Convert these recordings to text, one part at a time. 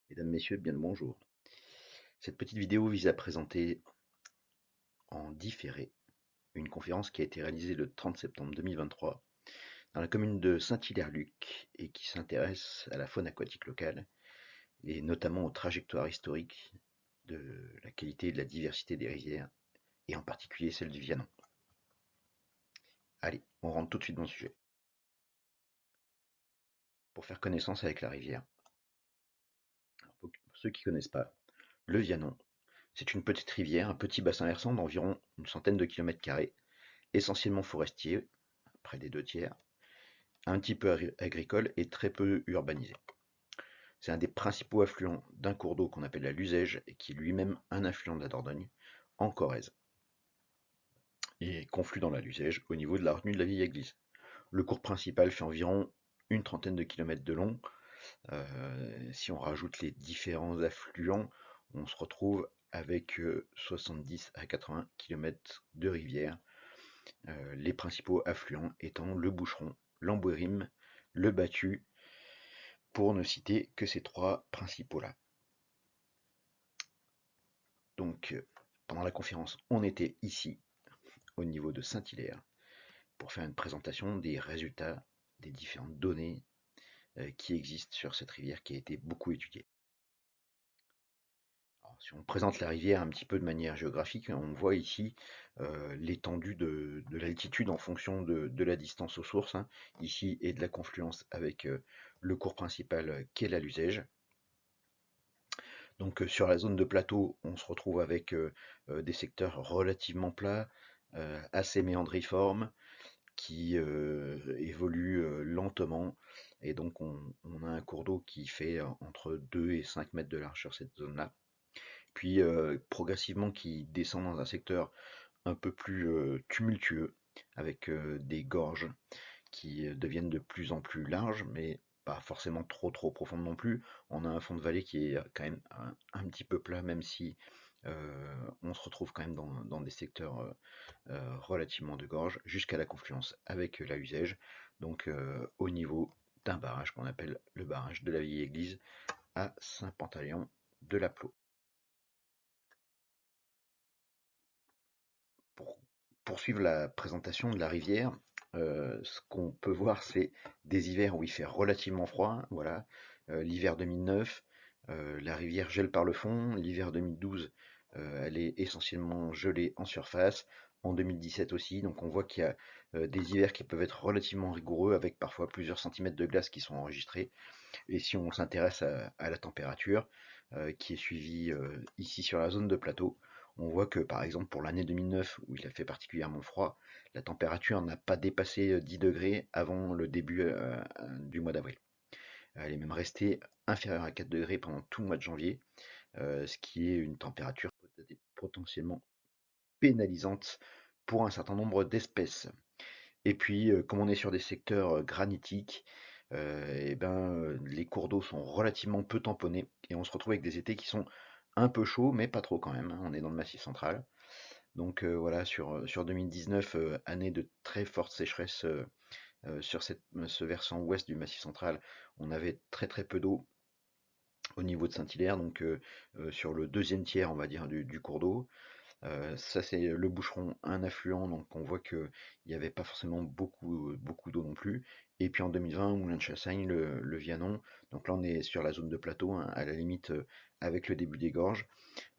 Mesdames, Messieurs, bien le bonjour. Cette petite vidéo vise à présenter en différé une conférence qui a été réalisée le 30 septembre 2023 dans la commune de Saint-Hilaire-Luc et qui s'intéresse à la faune aquatique locale et notamment aux trajectoires historiques de la qualité et de la diversité des rivières et en particulier celle du Vianon. Allez, on rentre tout de suite dans le sujet. Pour faire connaissance avec la rivière, pour ceux qui ne connaissent pas, le Vianon, c'est une petite rivière, un petit bassin versant d'environ une centaine de kilomètres carrés, essentiellement forestier, près des 2 tiers, un petit peu agricole et très peu urbanisé. C'est un des principaux affluents d'un cours d'eau qu'on appelle la Luzège et qui est lui-même un affluent de la Dordogne, en Corrèze, et conflue dans la Luzège au niveau de la retenue de la vieille église. Le cours principal fait environ une trentaine de kilomètres de long. Si on rajoute les différents affluents, on se retrouve avec 70 à 80 kilomètres de rivière, les principaux affluents étant le Boucheron, l'Ambouérime, le Battu, pour ne citer que ces trois principaux-là. Donc, pendant la conférence, on était ici, au niveau de Saint-Hilaire, pour faire une présentation des résultats des différentes données qui existent sur cette rivière qui a été beaucoup étudiée. Alors, si on présente la rivière un petit peu de manière géographique, on voit ici l'étendue de l'altitude en fonction de la distance aux sources, hein, ici, et de la confluence avec le cours principal qu'est la Luzège. Donc sur la zone de plateau, on se retrouve avec des secteurs relativement plats, assez méandriformes, qui évoluent lentement. Et donc on a un cours d'eau qui fait entre 2 et 5 mètres de large sur cette zone-là. Puis progressivement qui descend dans un secteur un peu plus tumultueux, avec des gorges qui deviennent de plus en plus larges, mais pas forcément trop profondes non plus. On a un fond de vallée qui est quand même un petit peu plat, même si on se retrouve quand même dans des secteurs relativement de gorge, jusqu'à la confluence avec la Luzège, donc au niveau d'un barrage qu'on appelle le barrage de la Vieille Église à Saint-Pantaléon de la Plot. Pour poursuivre la présentation de la rivière, ce qu'on peut voir, c'est des hivers où il fait relativement froid. Voilà, l'hiver 2009, la rivière gèle par le fond. L'hiver 2012, elle est essentiellement gelée en surface. En 2017 aussi, donc on voit qu'il y a des hivers qui peuvent être relativement rigoureux, avec parfois plusieurs centimètres de glace qui sont enregistrés. Et si on s'intéresse à la température, qui est suivie ici sur la zone de plateau, on voit que par exemple pour l'année 2009, où il a fait particulièrement froid, la température n'a pas dépassé 10 degrés avant le début du mois d'avril. Elle est même restée inférieure à 4 degrés pendant tout le mois de janvier, ce qui est une température potentiellement pénalisante pour un certain nombre d'espèces. Et puis, comme on est sur des secteurs granitiques, et ben, les cours d'eau sont relativement peu tamponnés et on se retrouve avec des étés qui sont un peu chauds, mais pas trop quand même, hein. On est dans le Massif central. Donc voilà, sur 2019, année de très forte sécheresse sur ce versant ouest du Massif central, on avait très peu d'eau au niveau de Saint-Hilaire, donc sur le deuxième tiers, on va dire, du cours d'eau. Ça, c'est le Boucheron, un affluent, donc on voit qu'il n'y avait pas forcément beaucoup d'eau non plus. Et puis en 2020, Moulin de Chassagne, le Vianon, donc là on est sur la zone de plateau, hein, à la limite avec le début des gorges.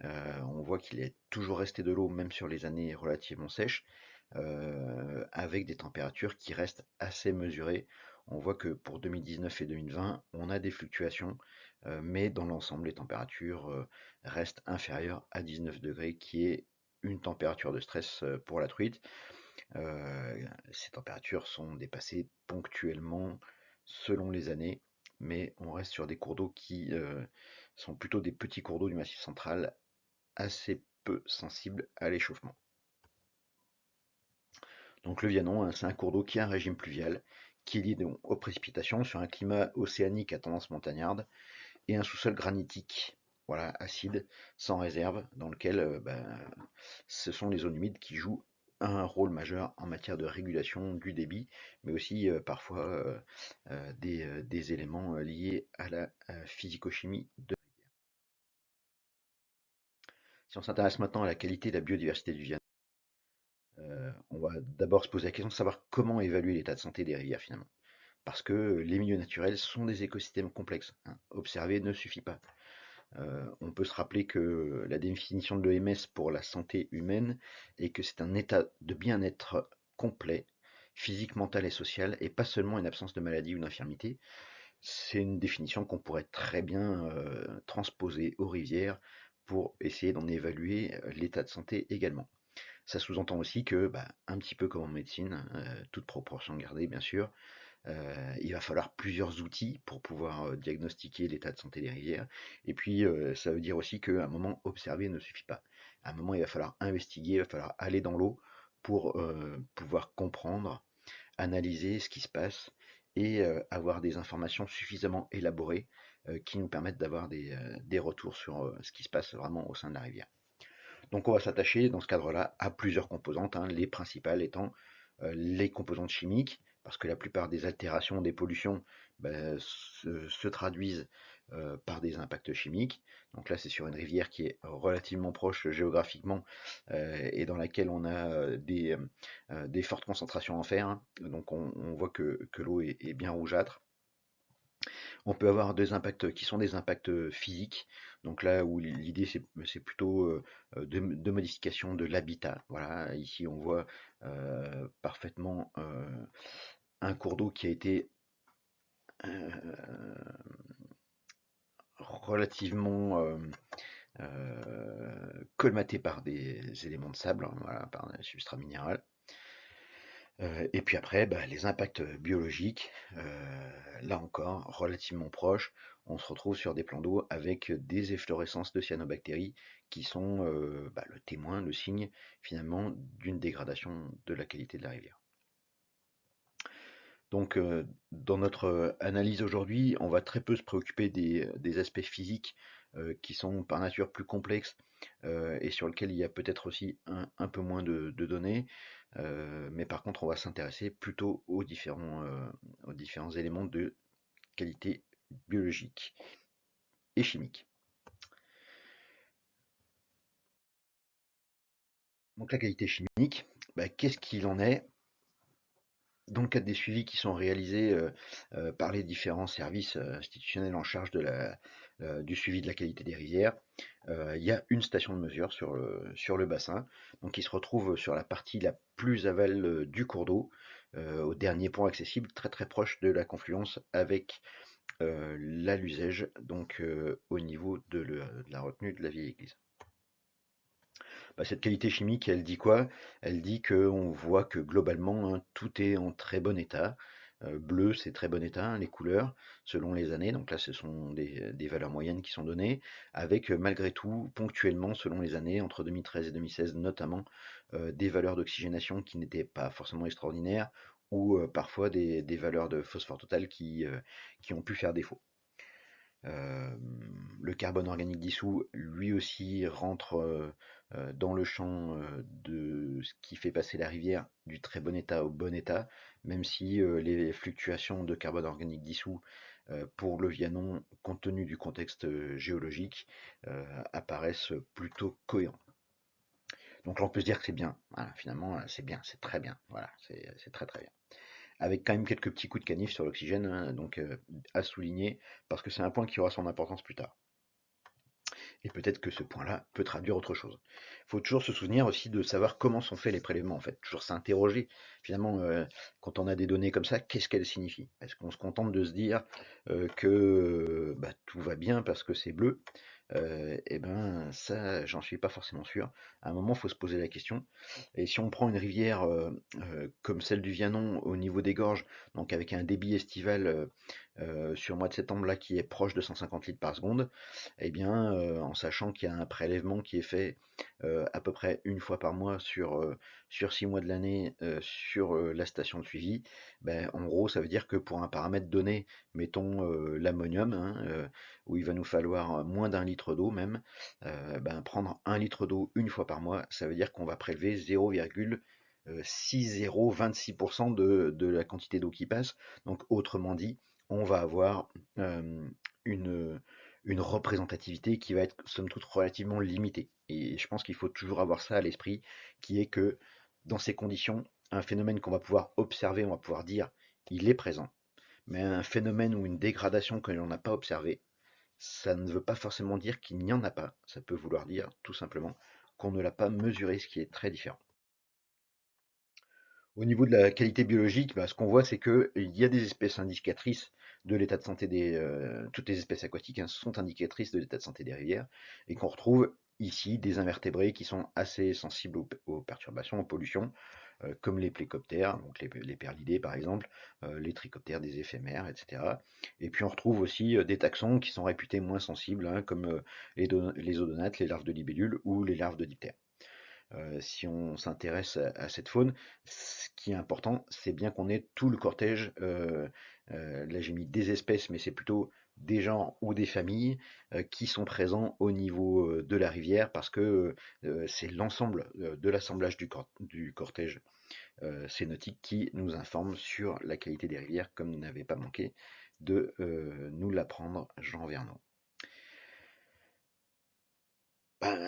On voit qu'il est toujours resté de l'eau, même sur les années relativement sèches, avec des températures qui restent assez mesurées. On voit que pour 2019 et 2020, on a des fluctuations, mais dans l'ensemble, les températures restent inférieures à 19 degrés, qui est une température de stress pour la truite. Ces températures sont dépassées ponctuellement selon les années, mais on reste sur des cours d'eau qui sont plutôt des petits cours d'eau du Massif central, assez peu sensibles à l'échauffement. Donc le Vianon, hein, c'est un cours d'eau qui a un régime pluvial, qui est lié donc aux précipitations sur un climat océanique à tendance montagnarde et un sous-sol granitique, voilà, acide, sans réserve, dans lequel ce sont les zones humides qui jouent un rôle majeur en matière de régulation du débit, mais aussi parfois des éléments liés à la physico-chimie de Si on s'intéresse maintenant à la qualité et la biodiversité du Viano, on va d'abord se poser la question de savoir comment évaluer l'état de santé des rivières finalement. Parce que les milieux naturels sont des écosystèmes complexes, hein. Observer ne suffit pas. On peut se rappeler que la définition de l'OMS pour la santé humaine est que c'est un état de bien-être complet, physique, mental et social, et pas seulement une absence de maladie ou d'infirmité. C'est une définition qu'on pourrait très bien transposer aux rivières pour essayer d'en évaluer l'état de santé également. Ça sous-entend aussi que, bah, un petit peu comme en médecine, toute proportion gardée bien sûr, il va falloir plusieurs outils pour pouvoir diagnostiquer l'état de santé des rivières. Et puis, ça veut dire aussi qu'à un moment, observer ne suffit pas. À un moment, il va falloir investiguer, il va falloir aller dans l'eau pour pouvoir comprendre, analyser ce qui se passe et avoir des informations suffisamment élaborées qui nous permettent d'avoir des retours sur ce qui se passe vraiment au sein de la rivière. Donc on va s'attacher dans ce cadre-là à plusieurs composantes, hein, les principales étant les composantes chimiques, parce que la plupart des altérations, des pollutions se traduisent par des impacts chimiques. Donc là, c'est sur une rivière qui est relativement proche géographiquement et dans laquelle on a des fortes concentrations en fer, hein. Donc on voit que l'eau est bien rougeâtre. On peut avoir des impacts qui sont des impacts physiques. Donc là où l'idée c'est plutôt de modification de l'habitat. Voilà, ici on voit parfaitement un cours d'eau qui a été euh, relativement colmaté par des éléments de sable, hein, voilà, par un substrat minéral. Et puis après, bah, les impacts biologiques, là encore, relativement proches, on se retrouve sur des plans d'eau avec des efflorescences de cyanobactéries qui sont bah, le témoin, le signe finalement d'une dégradation de la qualité de la rivière. Donc dans notre analyse aujourd'hui, on va très peu se préoccuper des aspects physiques qui sont par nature plus complexes et sur lesquels il y a peut-être aussi un peu moins de données. Mais par contre, on va s'intéresser plutôt aux différents éléments de qualité biologique et chimique. Donc la qualité chimique, bah, qu'est-ce qu'il en est dans le cadre des suivis qui sont réalisés par les différents services institutionnels en charge du suivi de la qualité des rivières, il y a une station de mesure sur le bassin, donc qui se retrouve sur la partie la plus aval du cours d'eau, au dernier point accessible, très très proche de la confluence avec la Luzège, donc au niveau de la retenue de la vieille église. Bah, cette qualité chimique, elle dit quoi? Elle dit qu'on voit que globalement, hein, tout est en très bon état. Bleu, c'est très bon état, hein, les couleurs, selon les années. Donc là, ce sont des valeurs moyennes qui sont données, avec malgré tout, ponctuellement, selon les années, entre 2013 et 2016 notamment, des valeurs d'oxygénation qui n'étaient pas forcément extraordinaires, ou parfois des valeurs de phosphore total qui ont pu faire défaut. Le carbone organique dissous, lui aussi, rentre dans le champ de ce qui fait passer la rivière du très bon état au bon état, même si les fluctuations de carbone organique dissous pour le Vianon, compte tenu du contexte géologique, apparaissent plutôt cohérents. Donc là, on peut se dire que c'est bien. Voilà, finalement, c'est bien, c'est très bien. Voilà, c'est très très bien. Avec quand même quelques petits coups de canif sur l'oxygène, hein, donc à souligner, parce que c'est un point qui aura son importance plus tard. Et peut-être que ce point-là peut traduire autre chose. Il faut toujours se souvenir aussi de savoir comment sont faits les prélèvements, en fait. Toujours s'interroger, finalement, quand on a des données comme ça, qu'est-ce qu'elles signifient? Est-ce qu'on se contente de se dire que bah, tout va bien parce que c'est bleu? Et ben ça, j'en suis pas forcément sûr. À un moment, il faut se poser la question. Et si on prend une rivière comme celle du Vianon au niveau des gorges, donc avec un débit estival sur le mois de septembre là qui est proche de 150 litres par seconde, eh bien, en sachant qu'il y a un prélèvement qui est fait à peu près une fois par mois sur 6 mois de l'année sur la station de suivi, ben, en gros, ça veut dire que pour un paramètre donné, mettons l'ammonium, hein, où il va nous falloir moins d'un litre d'eau même, ben, prendre un litre d'eau une fois par mois, ça veut dire qu'on va prélever 0,6026% de la quantité d'eau qui passe. Donc autrement dit, on va avoir une, une représentativité qui va être somme toute relativement limitée. Et je pense qu'il faut toujours avoir ça à l'esprit, qui est que dans ces conditions, un phénomène qu'on va pouvoir observer, on va pouvoir dire il est présent, mais un phénomène ou une dégradation que l'on n'a pas observé, ça ne veut pas forcément dire qu'il n'y en a pas, ça peut vouloir dire tout simplement qu'on ne l'a pas mesuré, ce qui est très différent. Au niveau de la qualité biologique, ce qu'on voit, c'est qu'il y a des espèces indicatrices de l'état de santé des... toutes les espèces aquatiques sont indicatrices de l'état de santé des rivières, et qu'on retrouve ici des invertébrés qui sont assez sensibles aux perturbations, aux pollutions, comme les plécoptères, donc les perlidés par exemple, les trichoptères, des éphémères, etc. Et puis on retrouve aussi des taxons qui sont réputés moins sensibles, hein, comme les odonates, les larves de libellules ou les larves de diptères. Si on s'intéresse à cette faune, ce qui est important, c'est bien qu'on ait tout le cortège. Là, j'ai mis des espèces, mais c'est plutôt des genres ou des familles qui sont présents au niveau de la rivière, parce que c'est l'ensemble de l'assemblage du cortège cénotique qui nous informe sur la qualité des rivières, comme n'avait pas manqué de nous l'apprendre Jean Vernon.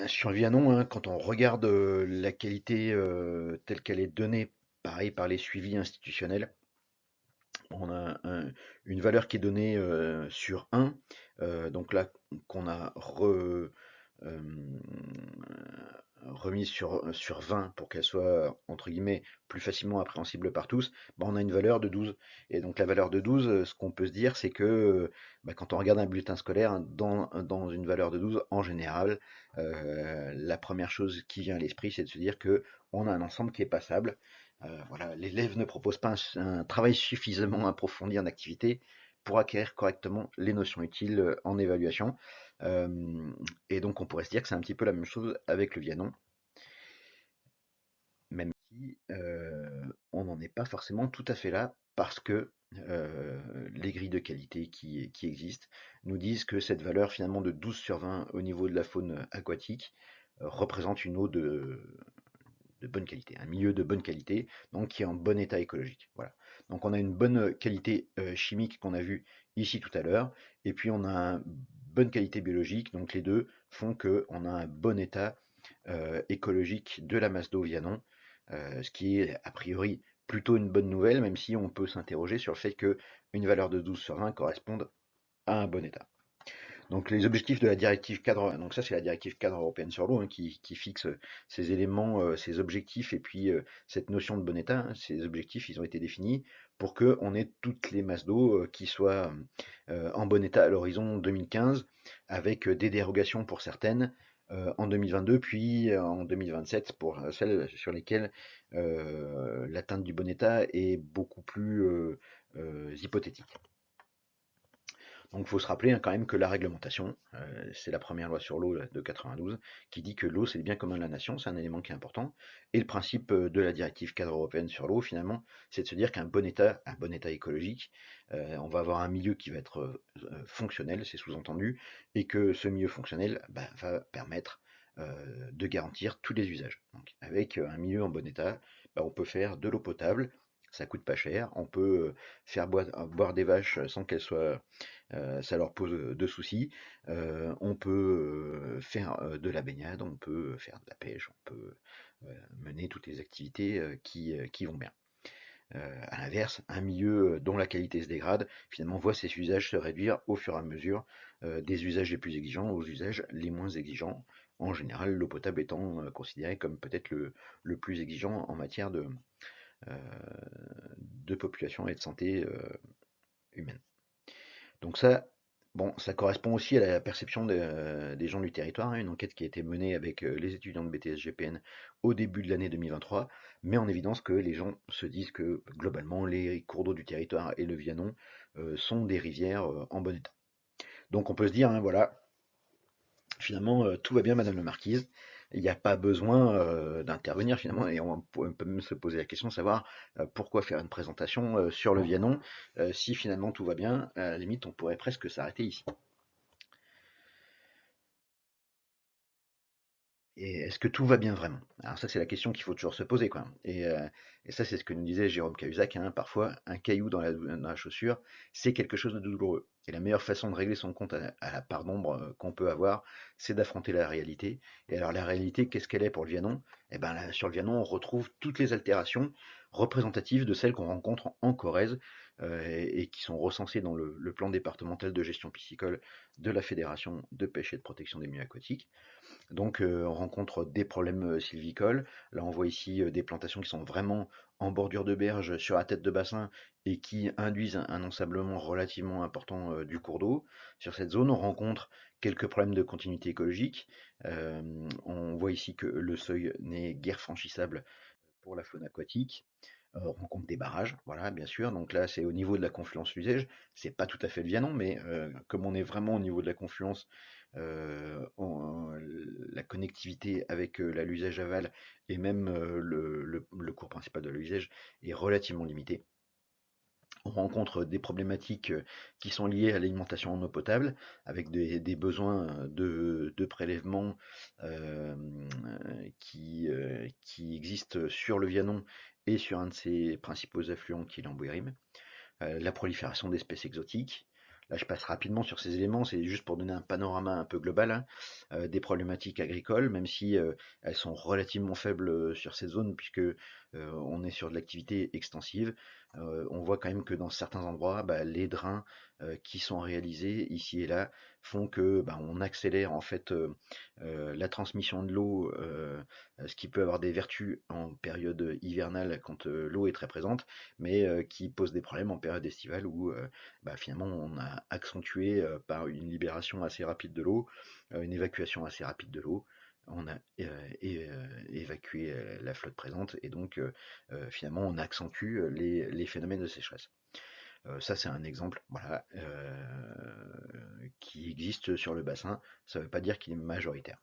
Sur Vianon, hein, quand on regarde la qualité telle qu'elle est donnée, pareil par les suivis institutionnels, on a une valeur qui est donnée sur 1, donc là qu'on a euh, remise sur 20 pour qu'elle soit, entre guillemets, plus facilement appréhensible par tous, on a une valeur de 12. Et donc la valeur de 12, ce qu'on peut se dire, c'est que quand on regarde un bulletin scolaire, hein, dans une valeur de 12, en général, la première chose qui vient à l'esprit, c'est de se dire que on a un ensemble qui est passable. Voilà, l'élève ne propose pas un travail suffisamment approfondi en activité pour acquérir correctement les notions utiles en évaluation. Et donc on pourrait se dire que c'est un petit peu la même chose avec le Vianon, même si on n'en est pas forcément tout à fait là, parce que les grilles de qualité qui existent nous disent que cette valeur finalement de 12 sur 20 au niveau de la faune aquatique représente une eau de bonne qualité, un milieu de bonne qualité, donc qui est en bon état écologique. Voilà. Donc on a une bonne qualité chimique qu'on a vu ici tout à l'heure, et puis on a une bonne qualité biologique, donc les deux font qu'on a un bon état écologique de la masse d'eau Vianon, ce qui est a priori plutôt une bonne nouvelle, même si on peut s'interroger sur le fait qu'une valeur de 12 sur 20 corresponde à un bon état. Donc les objectifs de la directive cadre, donc ça c'est la directive cadre européenne sur l'eau, hein, qui fixe ces éléments, ces objectifs et puis cette notion de bon état, hein. Ces objectifs, ils ont été définis pour qu'on ait toutes les masses d'eau qui soient en bon état à l'horizon 2015, avec des dérogations pour certaines en 2022, puis en 2027 pour celles sur lesquelles l'atteinte du bon état est beaucoup plus hypothétique. Donc il faut se rappeler, hein, quand même, que la réglementation, c'est la première loi sur l'eau de 92, qui dit que l'eau c'est le bien commun de la nation, c'est un élément qui est important. Et le principe de la directive cadre européenne sur l'eau, finalement, c'est de se dire qu'un bon état écologique, on va avoir un milieu qui va être fonctionnel, c'est sous-entendu, et que ce milieu fonctionnel va permettre de garantir tous les usages. Donc, avec un milieu en bon état, on peut faire de l'eau potable, ça coûte pas cher, on peut faire boire des vaches sans qu'elles soient ça leur pose de soucis. On peut faire de la baignade, on peut faire de la pêche, on peut mener toutes les activités qui vont bien. À l'inverse, un milieu dont la qualité se dégrade, finalement, voit ses usages se réduire au fur et à mesure des usages les plus exigeants aux usages les moins exigeants. En général, l'eau potable étant considérée comme peut-être le plus exigeant en matière euh, de population et de santé humaine. Donc ça, bon, ça correspond aussi à la perception des gens du territoire, hein, une enquête qui a été menée avec les étudiants de BTS GPN au début de l'année 2023, met en évidence que les gens se disent que globalement les cours d'eau du territoire et le Vianon sont des rivières en bon état. Donc on peut se dire, hein, voilà, finalement tout va bien Madame la Marquise, il n'y a pas besoin d'intervenir finalement, et on peut même se poser la question de savoir pourquoi faire une présentation sur le Vianon si finalement tout va bien, à la limite on pourrait presque s'arrêter ici. Et est-ce que tout va bien vraiment? Alors ça, c'est la question qu'il faut toujours se poser, quoi. Et ça, c'est ce que nous disait Jérôme Cahuzac, hein, parfois, un caillou dans la chaussure, c'est quelque chose de douloureux. Et la meilleure façon de régler son compte à la part d'ombre qu'on peut avoir, c'est d'affronter la réalité. Et alors la réalité, qu'est-ce qu'elle est pour le Vianon? Eh ben là, sur le Vianon, on retrouve toutes les altérations représentatives de celles qu'on rencontre en Corrèze et qui sont recensées dans le plan départemental de gestion piscicole de la Fédération de pêche et de protection des milieux aquatiques. Donc on rencontre des problèmes sylvicoles. Là, on voit ici des plantations qui sont vraiment en bordure de berge sur la tête de bassin et qui induisent un ensablement relativement important du cours d'eau. Sur cette zone, on rencontre quelques problèmes de continuité écologique. On voit ici que le seuil n'est guère franchissable pour la faune aquatique. On rencontre des barrages, voilà, bien sûr. Donc là, c'est au niveau de la confluence Luzège. C'est pas tout à fait le Vianon, mais comme on est vraiment au niveau de la confluence, la connectivité avec la Luzège aval et même le cours principal de la Luzège est relativement limité. On rencontre des problématiques qui sont liées à l'alimentation en eau potable, avec des besoins de prélèvement euh, qui existent sur le Vianon et sur un de ses principaux affluents qui est l'Ambouérim. La prolifération d'espèces exotiques. Là, je passe rapidement sur ces éléments, c'est juste pour donner un panorama un peu global, hein. Des problématiques agricoles, même si elles sont relativement faibles sur cette zone, puisque on est sur de l'activité extensive. On voit quand même que dans certains endroits, bah, les drains qui sont réalisés ici et là font que bah, on accélère en fait la transmission de l'eau, ce qui peut avoir des vertus en période hivernale quand l'eau est très présente, mais qui pose des problèmes en période estivale où bah, finalement on a accentué par une libération assez rapide de l'eau, une évacuation assez rapide de l'eau. On a évacué la flotte présente et donc finalement on accentue les phénomènes de sécheresse. Ça c'est un exemple voilà, qui existe sur le bassin, ça ne veut pas dire qu'il est majoritaire.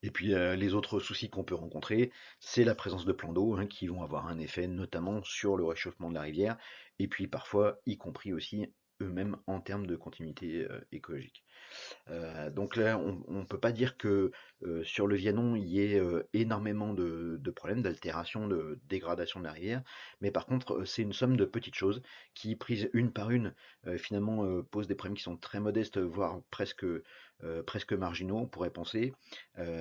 Et puis les autres soucis qu'on peut rencontrer, c'est la présence de plans d'eau hein, qui vont avoir un effet notamment sur le réchauffement de la rivière, et puis parfois y compris aussi eux-mêmes en termes de continuité écologique. Donc là, on ne peut pas dire que sur le Vianon, il y ait énormément de problèmes, d'altération, de dégradation de la rivière, mais par contre, c'est une somme de petites choses qui, prises une par une, finalement, posent des problèmes qui sont très modestes, voire presque marginaux, on pourrait penser,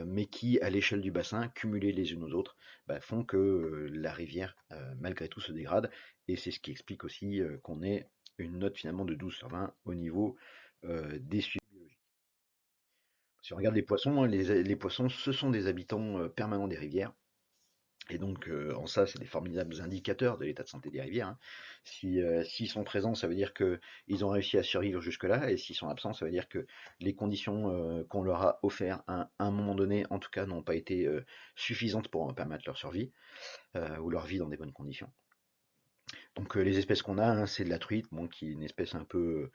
mais qui, à l'échelle du bassin, cumulées les unes aux autres, bah, font que la rivière, malgré tout, se dégrade, et c'est ce qui explique aussi qu'on ait une note finalement de 12 sur 20 au niveau des suivis biologiques. Si on regarde les poissons, hein, les poissons, ce sont des habitants permanents des rivières. Et donc, en ça, c'est des formidables indicateurs de l'état de santé des rivières, hein. S'ils sont présents, ça veut dire qu'ils ont réussi à survivre jusque-là, et s'ils sont absents, ça veut dire que les conditions qu'on leur a offertes à un moment donné, en tout cas, n'ont pas été suffisantes pour permettre leur survie ou leur vie dans des bonnes conditions. Donc les espèces qu'on a, hein, c'est de la truite, bon, qui est une espèce un peu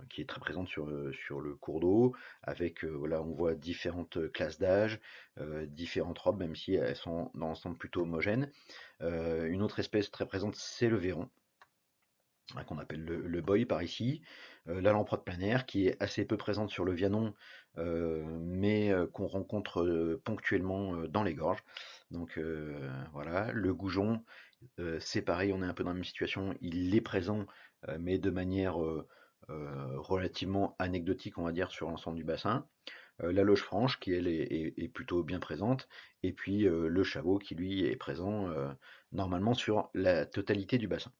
qui est très présente sur le cours d'eau, avec voilà, on voit différentes classes d'âge, différentes robes, même si elles sont dans l'ensemble plutôt homogènes. Une autre espèce très présente, c'est le véron, hein, qu'on appelle le boy par ici. La lamproie planaire, qui est assez peu présente sur le Vianon, mais qu'on rencontre ponctuellement dans les gorges. Donc voilà, le goujon, c'est pareil, on est un peu dans la même situation. Il est présent, mais de manière relativement anecdotique, on va dire, sur l'ensemble du bassin. La loge franche, qui elle est plutôt bien présente. Et puis le chavot, qui lui est présent normalement sur la totalité du bassin.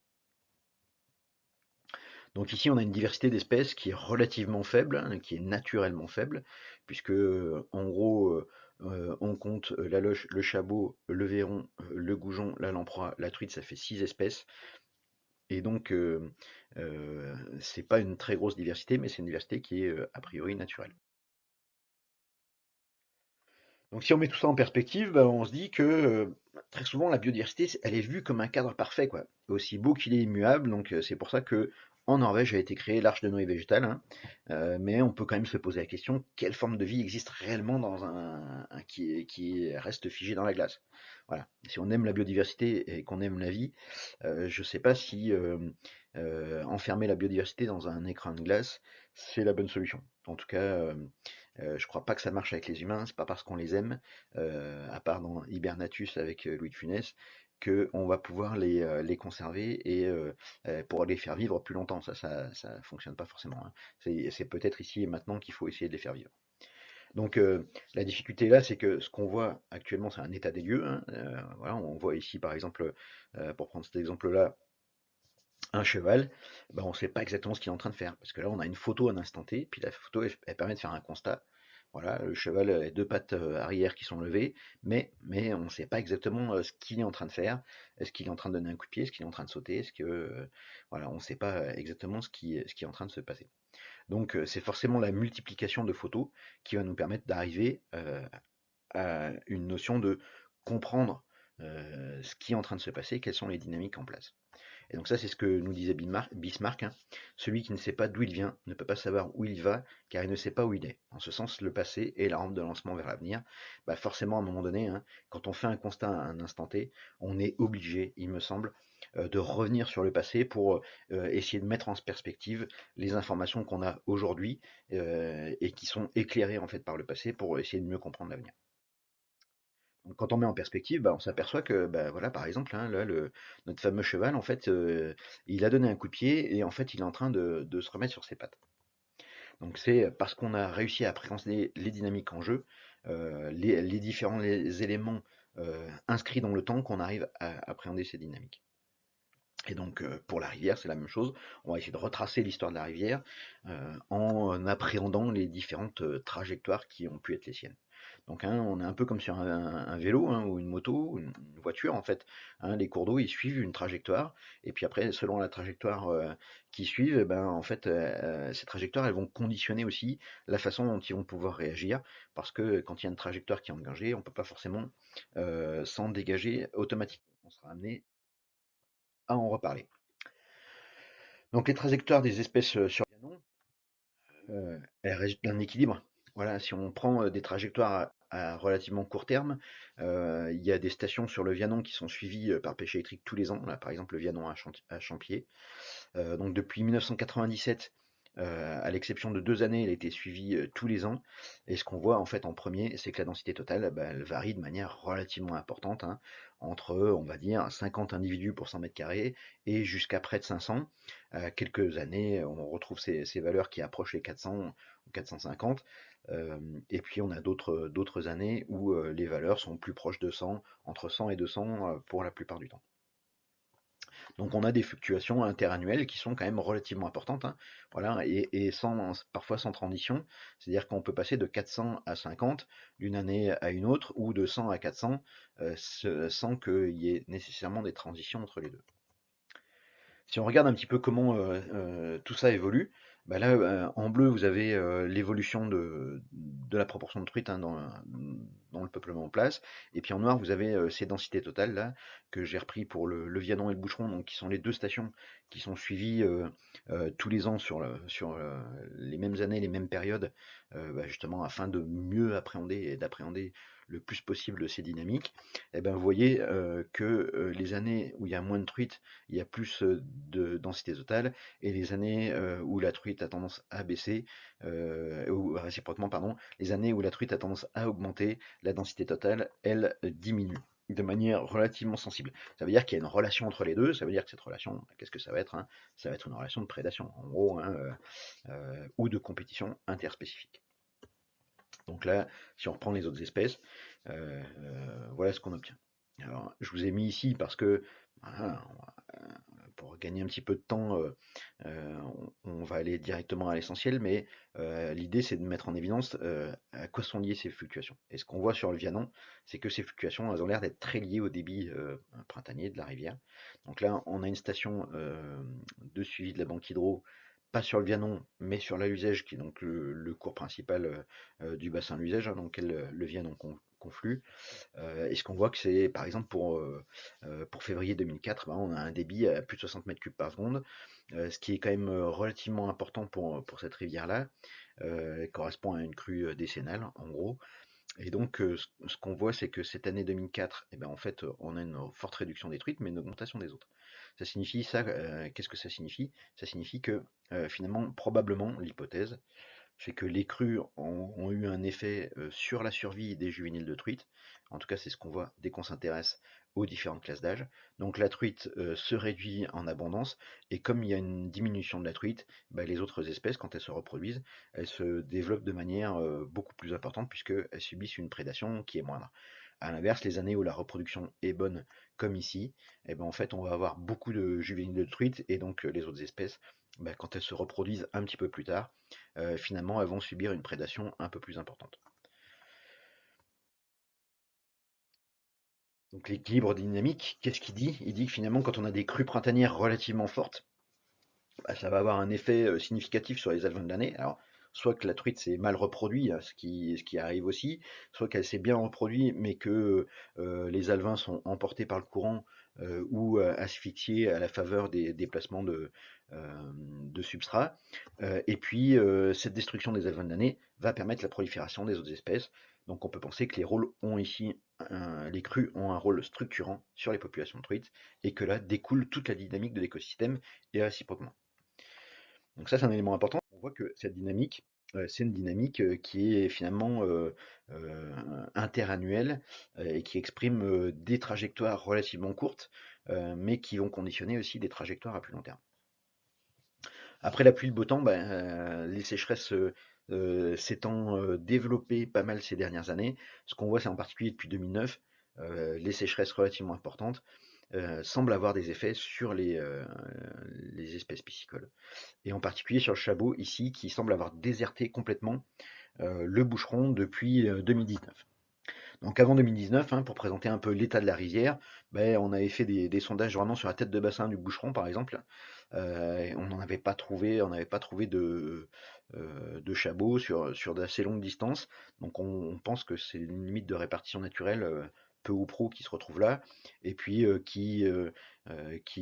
Donc ici, on a une diversité d'espèces qui est relativement faible, hein, qui est naturellement faible, puisque en gros, on compte la loche, le chabot, le véron, le goujon, la lamproie, la truite, ça fait 6 espèces. Et donc, c'est pas une très grosse diversité, mais c'est une diversité qui est a priori naturelle. Donc, si on met tout ça en perspective, bah, on se dit que très souvent la biodiversité, elle est vue comme un cadre parfait, quoi. Aussi beau qu'il est immuable. Donc, c'est pour ça que en Norvège a été créée l'Arche de Noé végétale, hein. Mais on peut quand même se poser la question quelle forme de vie existe réellement dans qui reste figé dans la glace. Voilà. Si on aime la biodiversité et qu'on aime la vie, je ne sais pas si enfermer la biodiversité dans un écran de glace, c'est la bonne solution. En tout cas, je crois pas que ça marche avec les humains, c'est pas parce qu'on les aime, à part dans Hibernatus avec Louis de Funès, qu'on va pouvoir les conserver et pour les faire vivre plus longtemps. Ça fonctionne pas forcément, hein. C'est peut-être ici et maintenant qu'il faut essayer de les faire vivre. Donc la difficulté là, c'est que ce qu'on voit actuellement, c'est un état des lieux, hein. Voilà, on voit ici par exemple, pour prendre cet exemple-là, un cheval, ben, on ne sait pas exactement ce qu'il est en train de faire. Parce que là, on a une photo à un instant T, puis la photo, elle permet de faire un constat. Voilà, le cheval a deux pattes arrière qui sont levées, mais on ne sait pas exactement ce qu'il est en train de faire. Est-ce qu'il est en train de donner un coup de pied? Est-ce qu'il est en train de sauter? Est-ce que, voilà, on ne sait pas exactement ce qui est en train de se passer. Donc, c'est forcément la multiplication de photos qui va nous permettre d'arriver à une notion de comprendre ce qui est en train de se passer, quelles sont les dynamiques en place. Et donc ça, c'est ce que nous disait Bismarck, hein. Celui qui ne sait pas d'où il vient ne peut pas savoir où il va, car il ne sait pas où il est. En ce sens, le passé est la rampe de lancement vers l'avenir. Bah forcément, à un moment donné, hein, quand on fait un constat à un instant T, on est obligé, il me semble, de revenir sur le passé pour essayer de mettre en perspective les informations qu'on a aujourd'hui et qui sont éclairées en fait par le passé pour essayer de mieux comprendre l'avenir. Donc quand on met en perspective, bah, on s'aperçoit que, bah, voilà, par exemple, hein, là, notre fameux cheval, en fait, il a donné un coup de pied et en fait, il est en train de se remettre sur ses pattes. Donc c'est parce qu'on a réussi à appréhender les dynamiques en jeu, les différents les éléments inscrits dans le temps qu'on arrive à appréhender ces dynamiques. Et donc pour la rivière, c'est la même chose. On va essayer de retracer l'histoire de la rivière en appréhendant les différentes trajectoires qui ont pu être les siennes. Donc hein, on est un peu comme sur un vélo hein, ou une moto, une voiture en fait. Hein, les cours d'eau, ils suivent une trajectoire, et puis après, selon la trajectoire qu'ils suivent, eh ben, en fait, ces trajectoires, elles vont conditionner aussi la façon dont ils vont pouvoir réagir, parce que quand il y a une trajectoire qui est engagée, on ne peut pas forcément s'en dégager automatiquement. On sera amené à en reparler. Donc les trajectoires des espèces sur Vianon, elles résultent d'un équilibre. Voilà, si on prend des trajectoires à relativement court terme, il y a des stations sur le Vianon qui sont suivies par pêche électrique tous les ans. Là, par exemple, le Vianon à Champier. Donc depuis 1997, à l'exception de 2 années, elle a été suivie tous les ans. Et ce qu'on voit en fait en premier, c'est que la densité totale, bah, elle varie de manière relativement importante, hein, entre, on va dire, 50 individus pour 100 mètres carrés et jusqu'à près de 500. Quelques années, on retrouve ces valeurs qui approchent les 400 ou 450. Et puis on a d'autres années où les valeurs sont plus proches de 100, entre 100 et 200 pour la plupart du temps. Donc on a des fluctuations interannuelles qui sont quand même relativement importantes, hein. Voilà, et parfois sans transition, c'est-à-dire qu'on peut passer de 400 à 50 d'une année à une autre, ou de 100 à 400 sans qu'il y ait nécessairement des transitions entre les deux. Si on regarde un petit peu comment tout ça évolue, bah là, en bleu, vous avez l'évolution de la proportion de truites hein, dans le peuplement en place. Et puis en noir, vous avez ces densités totales là, que j'ai repris pour le Vianon et le Boucheron, donc qui sont les deux stations qui sont suivies tous les ans sur les mêmes années, les mêmes périodes, bah, justement afin de mieux appréhender et d'appréhender le plus possible ces dynamiques. Et ben, vous voyez que les années où il y a moins de truites, il y a plus de densité totale, et les années où la truite a tendance à baisser, ou réciproquement, pardon, les années où la truite a tendance à augmenter, la densité totale, elle, diminue de manière relativement sensible. Ça veut dire qu'il y a une relation entre les deux, ça veut dire que cette relation, qu'est-ce que ça va être hein? Ça va être une relation de prédation, en gros, hein, ou de compétition interspécifique. Donc là, si on reprend les autres espèces, voilà ce qu'on obtient. Alors, je vous ai mis ici parce que, voilà, pour gagner un petit peu de temps, on va aller directement à l'essentiel, mais l'idée c'est de mettre en évidence à quoi sont liées ces fluctuations. Et ce qu'on voit sur le Vianon, c'est que ces fluctuations, elles ont l'air d'être très liées au débit printanier de la rivière. Donc là, on a une station de suivi de la banque hydro, pas sur le Vianon, mais sur la Luzège, qui est donc le cours principal du bassin Luzège, hein, dans lequel le Vianon conflue. Et ce qu'on voit que c'est, par exemple, pour février 2004, ben, on a un débit à plus de 60 mètres cubes par seconde, ce qui est quand même relativement important pour cette rivière-là, correspond à une crue décennale, en gros. Et donc, ce qu'on voit, c'est que cette année 2004, eh ben, en fait, on a une forte réduction des truites, mais une augmentation des autres. Ça signifie ça, qu'est-ce que ça signifie? Ça signifie que, finalement, probablement, l'hypothèse, c'est que les crues ont eu un effet sur la survie des juvéniles de truites. En tout cas, c'est ce qu'on voit dès qu'on s'intéresse aux différentes classes d'âge. Donc la truite se réduit en abondance, et comme il y a une diminution de la truite, bah, les autres espèces, quand elles se reproduisent, elles se développent de manière beaucoup plus importante, puisqu'elles subissent une prédation qui est moindre. A l'inverse, les années où la reproduction est bonne, comme ici, eh ben, en fait, on va avoir beaucoup de juvéniles de truites, et donc les autres espèces, bah, quand elles se reproduisent un petit peu plus tard, finalement, elles vont subir une prédation un peu plus importante. Donc l'équilibre dynamique, qu'est-ce qu'il dit? Il dit que finalement, quand on a des crues printanières relativement fortes, bah, ça va avoir un effet significatif sur les alevins de l'année. Alors, soit que la truite s'est mal reproduite, ce qui arrive aussi, soit qu'elle s'est bien reproduite, mais que les alevins sont emportés par le courant ou asphyxiés à la faveur des déplacements de substrat. Et puis, cette destruction des alevins de l'année va permettre la prolifération des autres espèces. Donc, on peut penser que les rôles ont ici, les crues ont un rôle structurant sur les populations de truites, et que là découle toute la dynamique de l'écosystème et réciproquement. Donc ça, c'est un élément important. On voit que cette dynamique, c'est une dynamique qui est finalement interannuelle et qui exprime des trajectoires relativement courtes, mais qui vont conditionner aussi des trajectoires à plus long terme. Après la pluie, le beau temps, ben, les sécheresses s'étant développées pas mal ces dernières années, ce qu'on voit, c'est en particulier depuis 2009, les sécheresses relativement importantes semblent avoir des effets sur les espèces piscicoles, et en particulier sur le chabot ici, qui semble avoir déserté complètement le boucheron depuis 2019. Donc avant 2019, hein, pour présenter un peu l'état de la rivière, ben, on avait fait des sondages vraiment sur la tête de bassin du boucheron, par exemple. On n'avait pas trouvé de chabot sur d'assez longues distances. Donc on pense que c'est une limite de répartition naturelle peu ou prou qui se retrouve là, et puis qui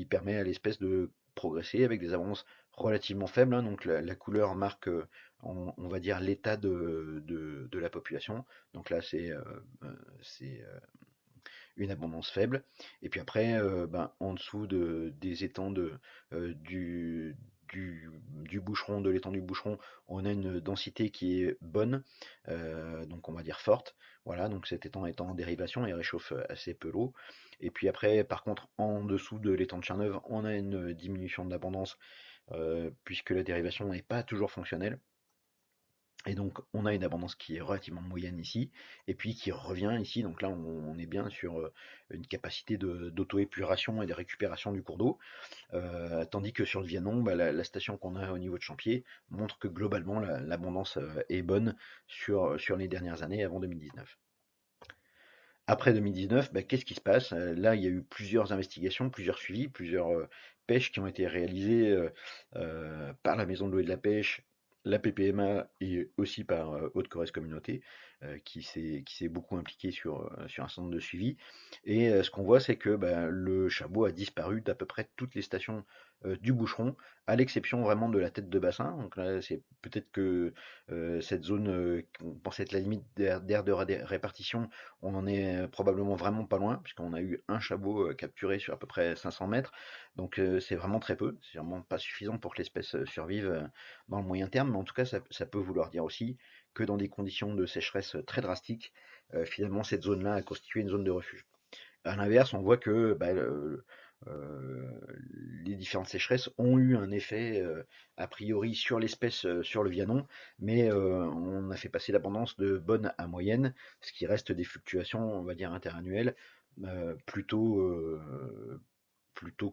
permet à l'espèce de progresser avec des avances relativement faibles, hein. Donc la couleur marque, on va dire, l'état de la population. Donc là, c'est une abondance faible. Et puis après, ben, en dessous des étangs du boucheron, de l'étang du boucheron, on a une densité qui est bonne, donc on va dire forte. Voilà, donc cet étang est en dérivation et réchauffe assez peu l'eau. Et puis après, par contre, en dessous de l'étang de Charneuve, on a une diminution de l'abondance, puisque la dérivation n'est pas toujours fonctionnelle. Et donc, on a une abondance qui est relativement moyenne ici, et puis qui revient ici. Donc là, on est bien sur une capacité d'auto-épuration et de récupération du cours d'eau. Tandis que sur le Vianon, bah, la station qu'on a au niveau de Champier montre que globalement, l'abondance est bonne sur les dernières années avant 2019. Après 2019, bah, qu'est-ce qui se passe? Là, il y a eu plusieurs investigations, plusieurs suivis, plusieurs pêches qui ont été réalisées par la Maison de l'eau et de la pêche, la PPMA, et aussi par Haute-Corrèze Communauté, qui s'est beaucoup impliqué sur un certain nombre de suivis. Et ce qu'on voit, c'est que bah, le chabot a disparu d'à peu près toutes les stations du boucheron, à l'exception vraiment de la tête de bassin. Donc là, c'est peut-être que cette zone qu'on pensait être la limite d'aire de répartition, on en est probablement vraiment pas loin, puisqu'on a eu un chabot capturé sur à peu près 500 mètres. Donc c'est vraiment très peu, c'est vraiment pas suffisant pour que l'espèce survive dans le moyen terme, mais en tout cas ça peut vouloir dire aussi que dans des conditions de sécheresse très drastiques, finalement cette zone-là a constitué une zone de refuge. À l'inverse, on voit que bah, les différentes sécheresses ont eu un effet a priori sur l'espèce, sur le Vianon, mais on a fait passer l'abondance de bonne à moyenne, ce qui reste des fluctuations, on va dire, interannuelles, plutôt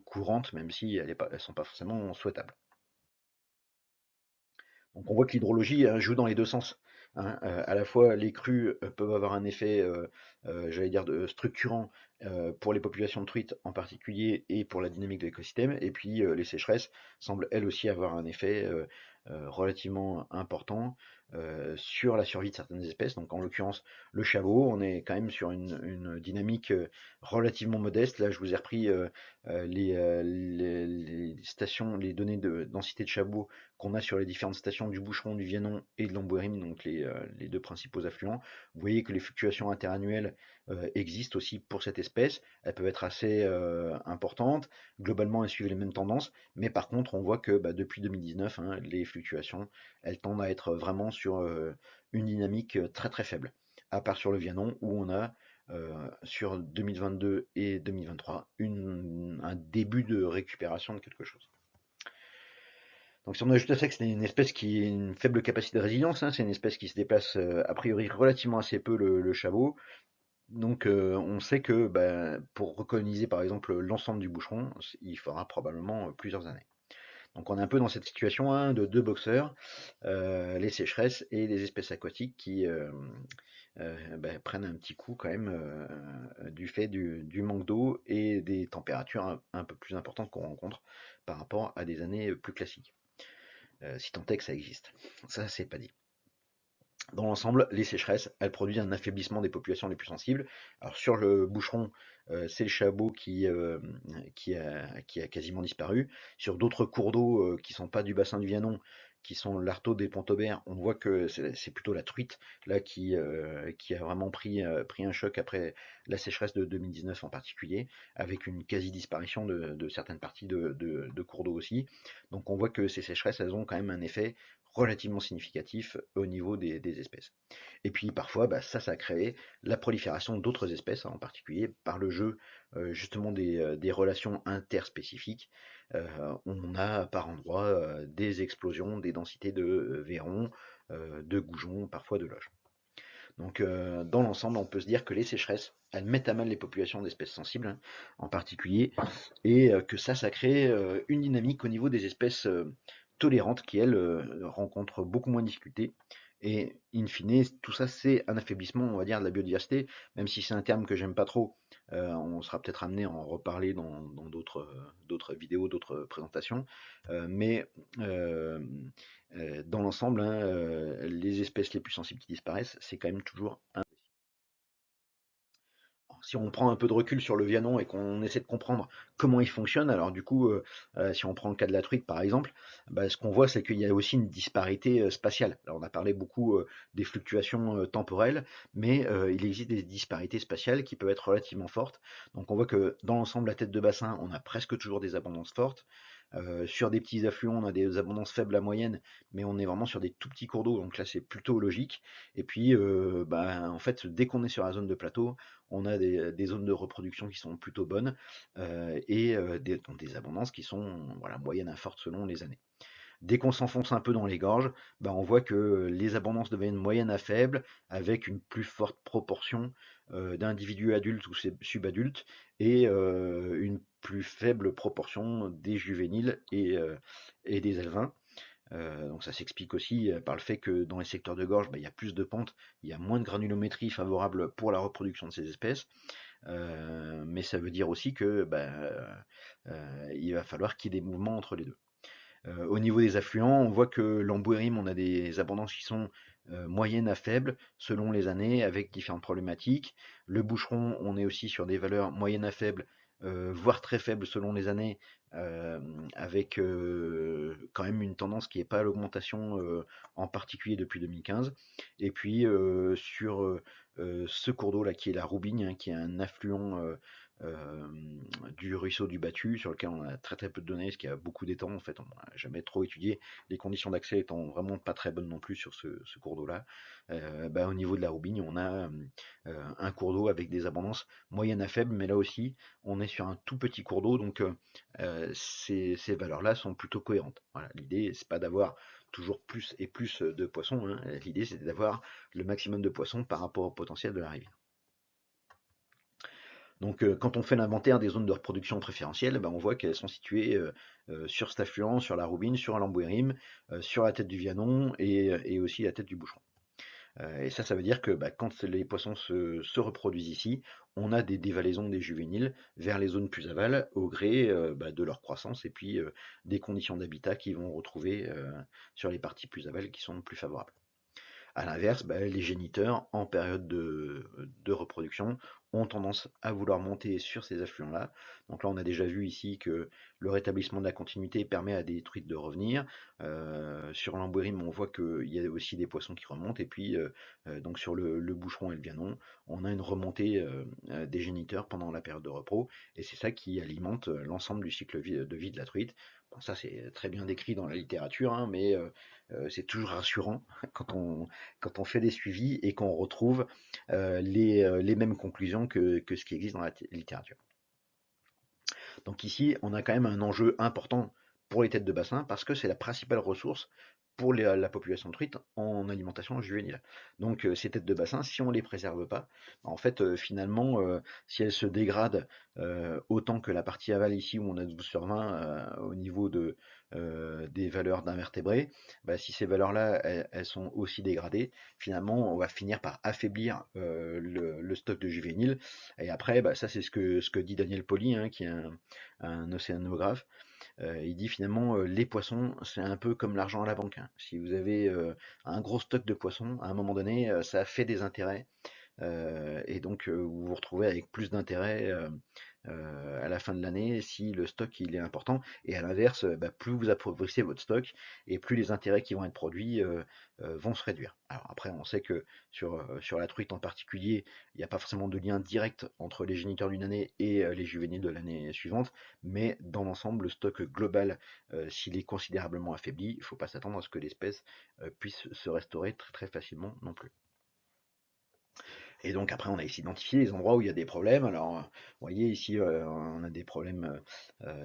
courantes, même si elles ne sont pas forcément souhaitables. Donc on voit que l'hydrologie joue dans les deux sens, hein. À la fois, les crues peuvent avoir un effet, j'allais dire, structurant pour les populations de truites en particulier et pour la dynamique de l'écosystème. Et puis les sécheresses semblent elles aussi avoir un effet relativement important sur la survie de certaines espèces. Donc en l'occurrence, le chabot, on est quand même sur une dynamique relativement modeste. Là, je vous ai repris les stations, les données de densité de chabot qu'on a sur les différentes stations du Boucheron, du Vianon et de l'Ambouérime, donc les deux principaux affluents. Vous voyez que les fluctuations interannuelles existent aussi pour cette espèce. Elles peuvent être assez importantes. Globalement, elles suivent les mêmes tendances, mais par contre, on voit que depuis 2019, hein, les fluctuations, elles tendent à être vraiment sur une dynamique très très faible. À part sur le Vianon, où on a sur 2022 et 2023 un début de récupération de quelque chose. Donc si on ajoute à ça que c'est une espèce qui a une faible capacité de résilience, hein, c'est une espèce qui se déplace a priori relativement assez peu le chabot. Donc on sait que pour recoloniser par exemple l'ensemble du boucheron, il faudra probablement plusieurs années. Donc on est un peu dans cette situation, hein, de deux boxeurs, les sécheresses et les espèces aquatiques qui prennent un petit coup quand même du fait du manque d'eau et des températures un peu plus importantes qu'on rencontre par rapport à des années plus classiques. Si tant est que ça existe. Ça, c'est pas dit. Dans l'ensemble, les sécheresses, elles produisent un affaiblissement des populations les plus sensibles. Alors sur le boucheron, c'est le chabot qui a quasiment disparu. Sur d'autres cours d'eau qui ne sont pas du bassin du Vianon, qui sont l'Artaud des Pontaubert, on voit que c'est plutôt la truite là qui a vraiment pris un choc après la sécheresse de 2019 en particulier, avec une quasi-disparition de certaines parties de cours d'eau aussi. Donc on voit que ces sécheresses, elles ont quand même un effet relativement significatif au niveau des espèces. Et puis parfois, ça a créé la prolifération d'autres espèces, hein, en particulier par le jeu justement des relations interspécifiques. On a par endroits des explosions des densités de vairons, de goujons, parfois de loges. Donc dans l'ensemble, on peut se dire que les sécheresses, elles mettent à mal les populations d'espèces sensibles, hein, en particulier, et que ça crée une dynamique au niveau des espèces tolérantes qui, elles, rencontrent beaucoup moins de difficultés. Et in fine, tout ça, c'est un affaiblissement, on va dire, de la biodiversité, même si c'est un terme que j'aime pas trop. On sera peut-être amené à en reparler dans d'autres vidéos, d'autres présentations. Mais dans l'ensemble, hein, les espèces les plus sensibles qui disparaissent, c'est quand même toujours un. Si on prend un peu de recul sur le Vianon et qu'on essaie de comprendre comment il fonctionne, alors du coup, si on prend le cas de la truite par exemple, ce qu'on voit c'est qu'il y a aussi une disparité spatiale. Alors on a parlé beaucoup des fluctuations temporelles, mais il existe des disparités spatiales qui peuvent être relativement fortes. Donc on voit que dans l'ensemble, la tête de bassin, on a presque toujours des abondances fortes. Sur des petits affluents, on a des abondances faibles à moyennes, mais on est vraiment sur des tout petits cours d'eau, donc là c'est plutôt logique. Et puis, en fait, dès qu'on est sur la zone de plateau, on a des zones de reproduction qui sont plutôt bonnes et des abondances qui sont voilà, moyennes à fortes selon les années. Dès qu'on s'enfonce un peu dans les gorges, on voit que les abondances deviennent moyennes à faibles, avec une plus forte proportion d'individus adultes ou subadultes, et une plus faible proportion des juvéniles et des alevins. Donc ça s'explique aussi par le fait que dans les secteurs de gorge, il y a plus de pentes, il y a moins de granulométrie favorable pour la reproduction de ces espèces, mais ça veut dire aussi que il va falloir qu'il y ait des mouvements entre les deux. Au niveau des affluents, on voit que l'Ambouérim, on a des abondances qui sont moyennes à faibles selon les années, avec différentes problématiques. Le boucheron, on est aussi sur des valeurs moyennes à faibles, voire très faibles selon les années, avec quand même une tendance qui n'est pas à l'augmentation, en particulier depuis 2015. Et puis sur ce cours d'eau là qui est la Roubigne, hein, qui est un affluent du ruisseau du Battu, sur lequel on a très très peu de données, parce qu'il y a beaucoup d'étangs, en fait, on n'a jamais trop étudié, les conditions d'accès étant vraiment pas très bonnes non plus sur ce cours d'eau-là. Au niveau de la Roubigne, on a un cours d'eau avec des abondances moyennes à faibles, mais là aussi, on est sur un tout petit cours d'eau, donc ces valeurs-là sont plutôt cohérentes. Voilà, l'idée, c'est pas d'avoir toujours plus et plus de poissons, hein. L'idée, c'est d'avoir le maximum de poissons par rapport au potentiel de la rivière. Donc, quand on fait l'inventaire des zones de reproduction préférentielles, on voit qu'elles sont situées sur cet affluent, sur la Roubine, sur l'Ambouérim, sur la tête du Vianon et aussi la tête du Boucheron. Et ça veut dire que quand les poissons se reproduisent ici, on a des dévalaisons des juvéniles vers les zones plus aval au gré de leur croissance et puis des conditions d'habitat qu'ils vont retrouver sur les parties plus aval qui sont plus favorables. À l'inverse, les géniteurs, en période de reproduction, ont tendance à vouloir monter sur ces affluents-là. Donc là, on a déjà vu ici que le rétablissement de la continuité permet à des truites de revenir. Sur l'embourim, on voit qu'il y a aussi des poissons qui remontent. Et puis, donc sur le boucheron et le bianon, on a une remontée des géniteurs pendant la période de repos. Et c'est ça qui alimente l'ensemble du cycle de vie de la truite. Bon, ça, c'est très bien décrit dans la littérature, hein, mais c'est toujours rassurant quand on fait des suivis et qu'on retrouve les mêmes conclusions que ce qui existe dans la littérature. Donc ici, on a quand même un enjeu important pour les têtes de bassin parce que c'est la principale ressource pour la population de truites en alimentation juvénile. Donc ces têtes de bassin, si on ne les préserve pas, en fait finalement, si elles se dégradent autant que la partie aval ici où on a 12 sur 20 au niveau des valeurs d'invertébrés, si ces valeurs-là, elles sont aussi dégradées, finalement on va finir par affaiblir le stock de juvéniles. Et après, ça c'est ce que dit Daniel Poli, hein, qui est un océanographe. Il dit finalement les poissons, c'est un peu comme l'argent à la banque, hein. Si vous avez un gros stock de poissons, à un moment donné, ça fait des intérêts. Et donc vous vous retrouvez avec plus d'intérêt à la fin de l'année si le stock il est important. Et à l'inverse, plus vous appauvrissez votre stock et plus les intérêts qui vont être produits vont se réduire. Alors après, on sait que sur la truite en particulier, il n'y a pas forcément de lien direct entre les géniteurs d'une année et les juvéniles de l'année suivante, mais dans l'ensemble, le stock global, s'il est considérablement affaibli, il ne faut pas s'attendre à ce que l'espèce puisse se restaurer très très facilement non plus. Et donc après, on a ici identifié les endroits où il y a des problèmes. Alors, vous voyez ici, on a des problèmes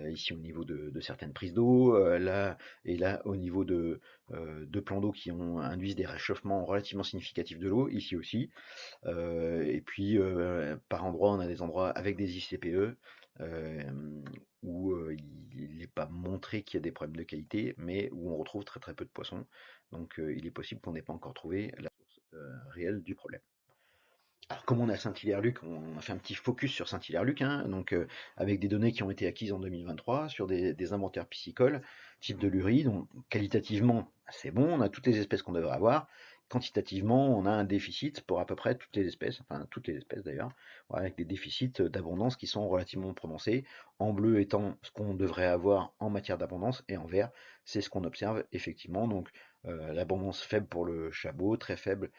ici au niveau de certaines prises d'eau, là et là au niveau de plans d'eau qui induisent des réchauffements relativement significatifs de l'eau, ici aussi. Et puis par endroit, on a des endroits avec des ICPE euh, où il n'est pas montré qu'il y a des problèmes de qualité, mais où on retrouve très très peu de poissons. Donc il est possible qu'on n'ait pas encore trouvé la source réelle du problème. Alors, comme on a Saint-Hilaire-Luc, on a fait un petit focus sur Saint-Hilaire-Luc, hein, donc avec des données qui ont été acquises en 2023 sur des inventaires piscicoles, type de l'URI. Donc, qualitativement, c'est bon, on a toutes les espèces qu'on devrait avoir. Quantitativement, on a un déficit pour à peu près toutes les espèces, enfin toutes les espèces d'ailleurs, voilà, avec des déficits d'abondance qui sont relativement prononcés. En bleu étant ce qu'on devrait avoir en matière d'abondance, et en vert, c'est ce qu'on observe effectivement. Donc, l'abondance faible pour le chabot, très faible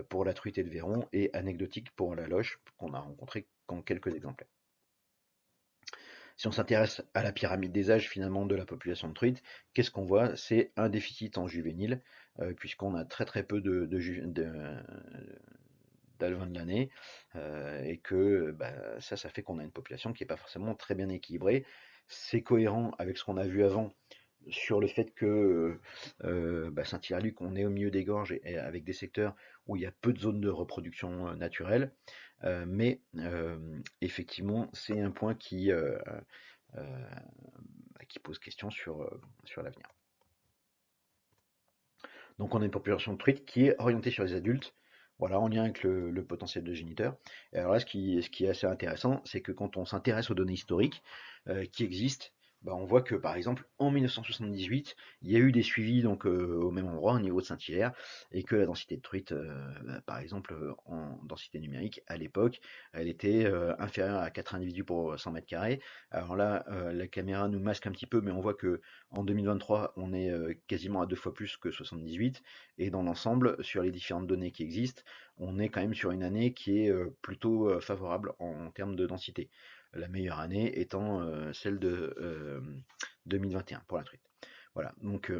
pour la truite et le verron, et anecdotique pour la loche, qu'on a rencontré qu'en quelques exemplaires. Si on s'intéresse à la pyramide des âges finalement de la population de truites, qu'est-ce qu'on voit? C'est un déficit en juvénile, puisqu'on a très très peu d'alevins de l'année, et que ça fait qu'on a une population qui n'est pas forcément très bien équilibrée. C'est cohérent avec ce qu'on a vu avant sur le fait que Saint-Hilaire-Luc, on est au milieu des gorges et avec des secteurs où il y a peu de zones de reproduction naturelle, mais effectivement, c'est un point euh, qui pose question sur l'avenir. Donc on a une population de truites qui est orientée sur les adultes, voilà, en lien avec le potentiel de géniteur. Et alors là, ce qui est assez intéressant, c'est que quand on s'intéresse aux données historiques qui existent, on voit que par exemple en 1978, il y a eu des suivis donc au même endroit, au niveau de Saint-Hilaire, et que la densité de truites, par exemple en densité numérique, à l'époque, elle était inférieure à 4 individus pour 100 mètres carrés. Alors là, la caméra nous masque un petit peu, mais on voit que en 2023, on est quasiment à 2 fois plus que 78, et dans l'ensemble, sur les différentes données qui existent, on est quand même sur une année qui est plutôt favorable en termes de densité. La meilleure année étant celle de 2021 pour la truite. Voilà, donc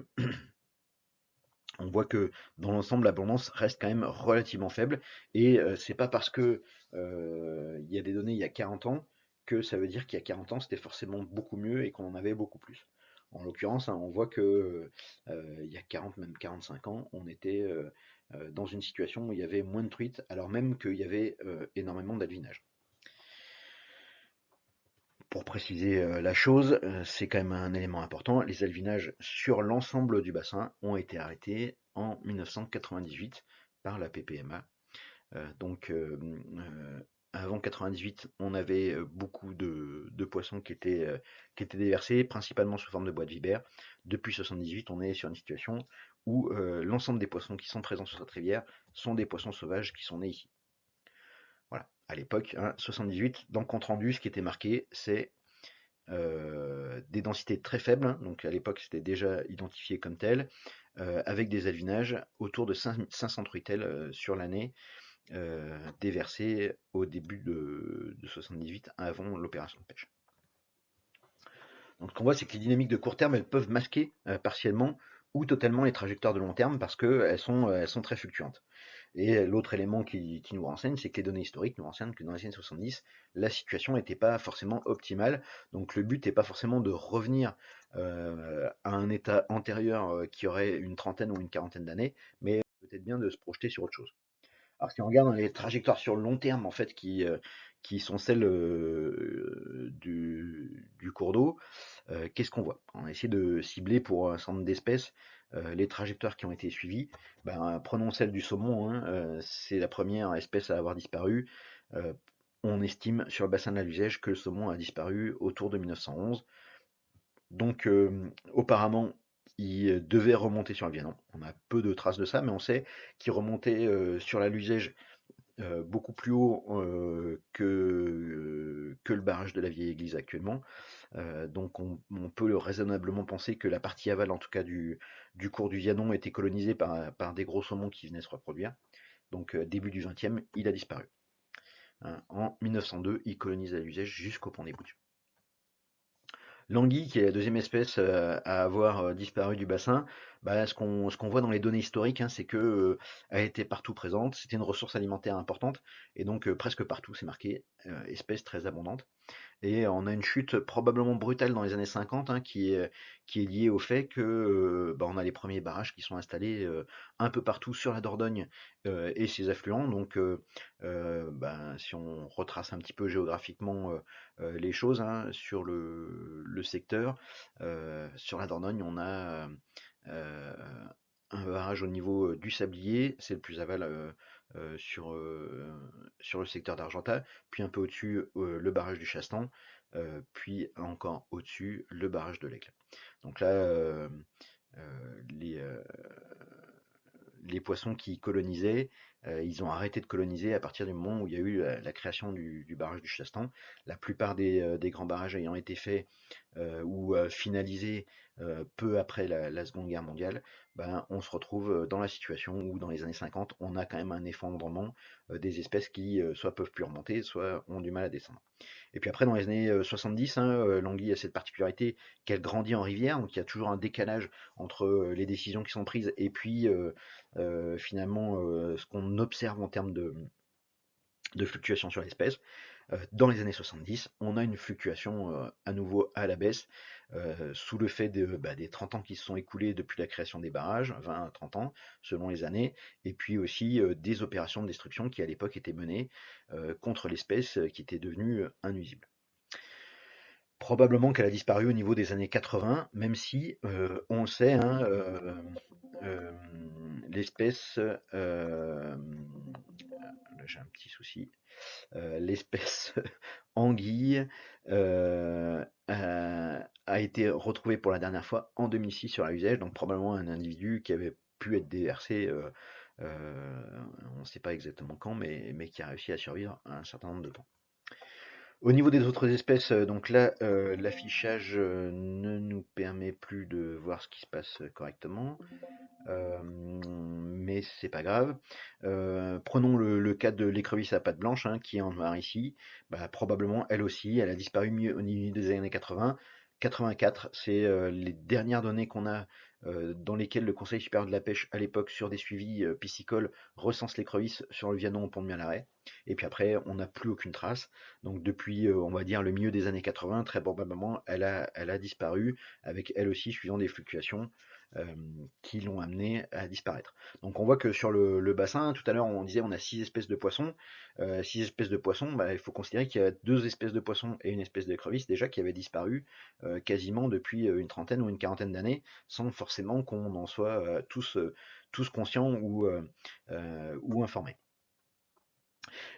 on voit que dans l'ensemble, l'abondance reste quand même relativement faible, et c'est pas parce que il y a des données il y a 40 ans que ça veut dire qu'il y a 40 ans c'était forcément beaucoup mieux et qu'on en avait beaucoup plus. En l'occurrence, hein, on voit que il y a 40, même 45 ans, on était dans une situation où il y avait moins de truites, alors même qu'il y avait énormément d'alvinage. Pour préciser la chose, c'est quand même un élément important, les alvinages sur l'ensemble du bassin ont été arrêtés en 1998 par la PPMA. Donc avant 98, on avait beaucoup de poissons qui étaient déversés, principalement sous forme de bois de vipère. Depuis 78, on est sur une situation où l'ensemble des poissons qui sont présents sur cette rivière sont des poissons sauvages qui sont nés ici. Voilà, à l'époque, hein, 78, dans le compte-rendu, ce qui était marqué, c'est des densités très faibles, hein, donc à l'époque c'était déjà identifié comme tel, avec des allunages autour de 500 truitelles sur l'année, déversés au début de 78, avant l'opération de pêche. Donc ce qu'on voit, c'est que les dynamiques de court terme, elles peuvent masquer partiellement ou totalement les trajectoires de long terme parce qu'elles sont très fluctuantes. Et l'autre élément qui nous renseigne, c'est que les données historiques nous renseignent que dans les années 70, la situation n'était pas forcément optimale. Donc le but n'est pas forcément de revenir à un état antérieur qui aurait une trentaine ou une quarantaine d'années, mais peut-être bien de se projeter sur autre chose. Alors si on regarde les trajectoires sur le long terme, en fait, qui sont celles du cours d'eau, qu'est-ce qu'on voit? On a essayé de cibler pour un certain nombre d'espèces les trajectoires qui ont été suivies. Ben, prenons celle du saumon, hein, c'est la première espèce à avoir disparu. Euh, on estime sur le bassin de la Luzège que le saumon a disparu autour de 1911. Donc auparavant, il devait remonter sur le Vianon. On a peu de traces de ça, mais on sait qu'il remontait sur la Luzège beaucoup plus haut que le barrage de la vieille église actuellement. Donc on peut raisonnablement penser que la partie aval, en tout cas du cours du Vianon, était colonisée par des gros saumons qui venaient se reproduire. Donc début du XXe, il a disparu. Hein, en 1902, il colonise la Luzège jusqu'au pont des Bouches. L'anguille, qui est la deuxième espèce à avoir disparu du bassin, bah, ce qu'on voit dans les données historiques, hein, c'est que elle était partout présente, c'était une ressource alimentaire importante, et donc presque partout c'est marqué espèce très abondante. Et on a une chute probablement brutale dans les années 50, hein, qui est liée au fait que bah, on a les premiers barrages qui sont installés un peu partout sur la Dordogne et ses affluents. Donc, ben, si on retrace un petit peu géographiquement les choses, hein, sur le secteur, sur la Dordogne, on a euh, un barrage au niveau du Sablier, c'est le plus aval sur le secteur d'Argentat, puis un peu au-dessus le barrage du Chastan, puis encore au-dessus le barrage de l'Aigle. Donc là, les, les poissons qui colonisaient, ils ont arrêté de coloniser à partir du moment où il y a eu la création du barrage du Chastan. La plupart des grands barrages ayant été faits ou finalisés peu après la Seconde Guerre mondiale, ben, on se retrouve dans la situation où dans les années 50, on a quand même un effondrement des espèces qui soit peuvent plus remonter, soit ont du mal à descendre. Et puis après, dans les années 70, hein, l'anguille a cette particularité qu'elle grandit en rivière, donc il y a toujours un décalage entre les décisions qui sont prises et puis finalement ce qu'on observe en termes de fluctuation sur l'espèce. Dans les années 70, on a une fluctuation à nouveau à la baisse, sous le fait des 30 ans qui se sont écoulés depuis la création des barrages, 20 à 30 ans selon les années, et puis aussi des opérations de destruction qui à l'époque étaient menées contre l'espèce qui était devenue innuisible. Probablement qu'elle a disparu au niveau des années 80, même si, on le sait, hein, l'espèce, là j'ai un petit souci, l'espèce anguille a été retrouvée pour la dernière fois en 2006 sur la Usage, donc probablement un individu qui avait pu être déversé, on ne sait pas exactement quand, mais qui a réussi à survivre un certain nombre de temps. Au niveau des autres espèces, donc là, l'affichage ne nous permet plus de voir ce qui se passe correctement. Mais c'est pas grave. Prenons le cas de l'écrevisse à pattes blanches, hein, qui est en noir ici. Bah, probablement, elle aussi, elle a disparu au milieu des années 80. 84, c'est les dernières données qu'on a dans lesquelles le Conseil supérieur de la pêche, à l'époque, sur des suivis piscicoles, recense l'écrevisse sur le Vianon au pont de Mialaret. Et puis après, on n'a plus aucune trace. Donc depuis, on va dire, le milieu des années 80, très probablement, elle a disparu, avec elle aussi suivant des fluctuations qui l'ont amené à disparaître. Donc on voit que sur le bassin, tout à l'heure on disait on a 6 espèces de poissons. 6 espèces de poissons, bah, il faut considérer qu'il y a 2 espèces de poissons et une espèce d'écrevisse déjà qui avaient disparu quasiment depuis une trentaine ou une quarantaine d'années, sans forcément qu'on en soit tous conscients ou informés.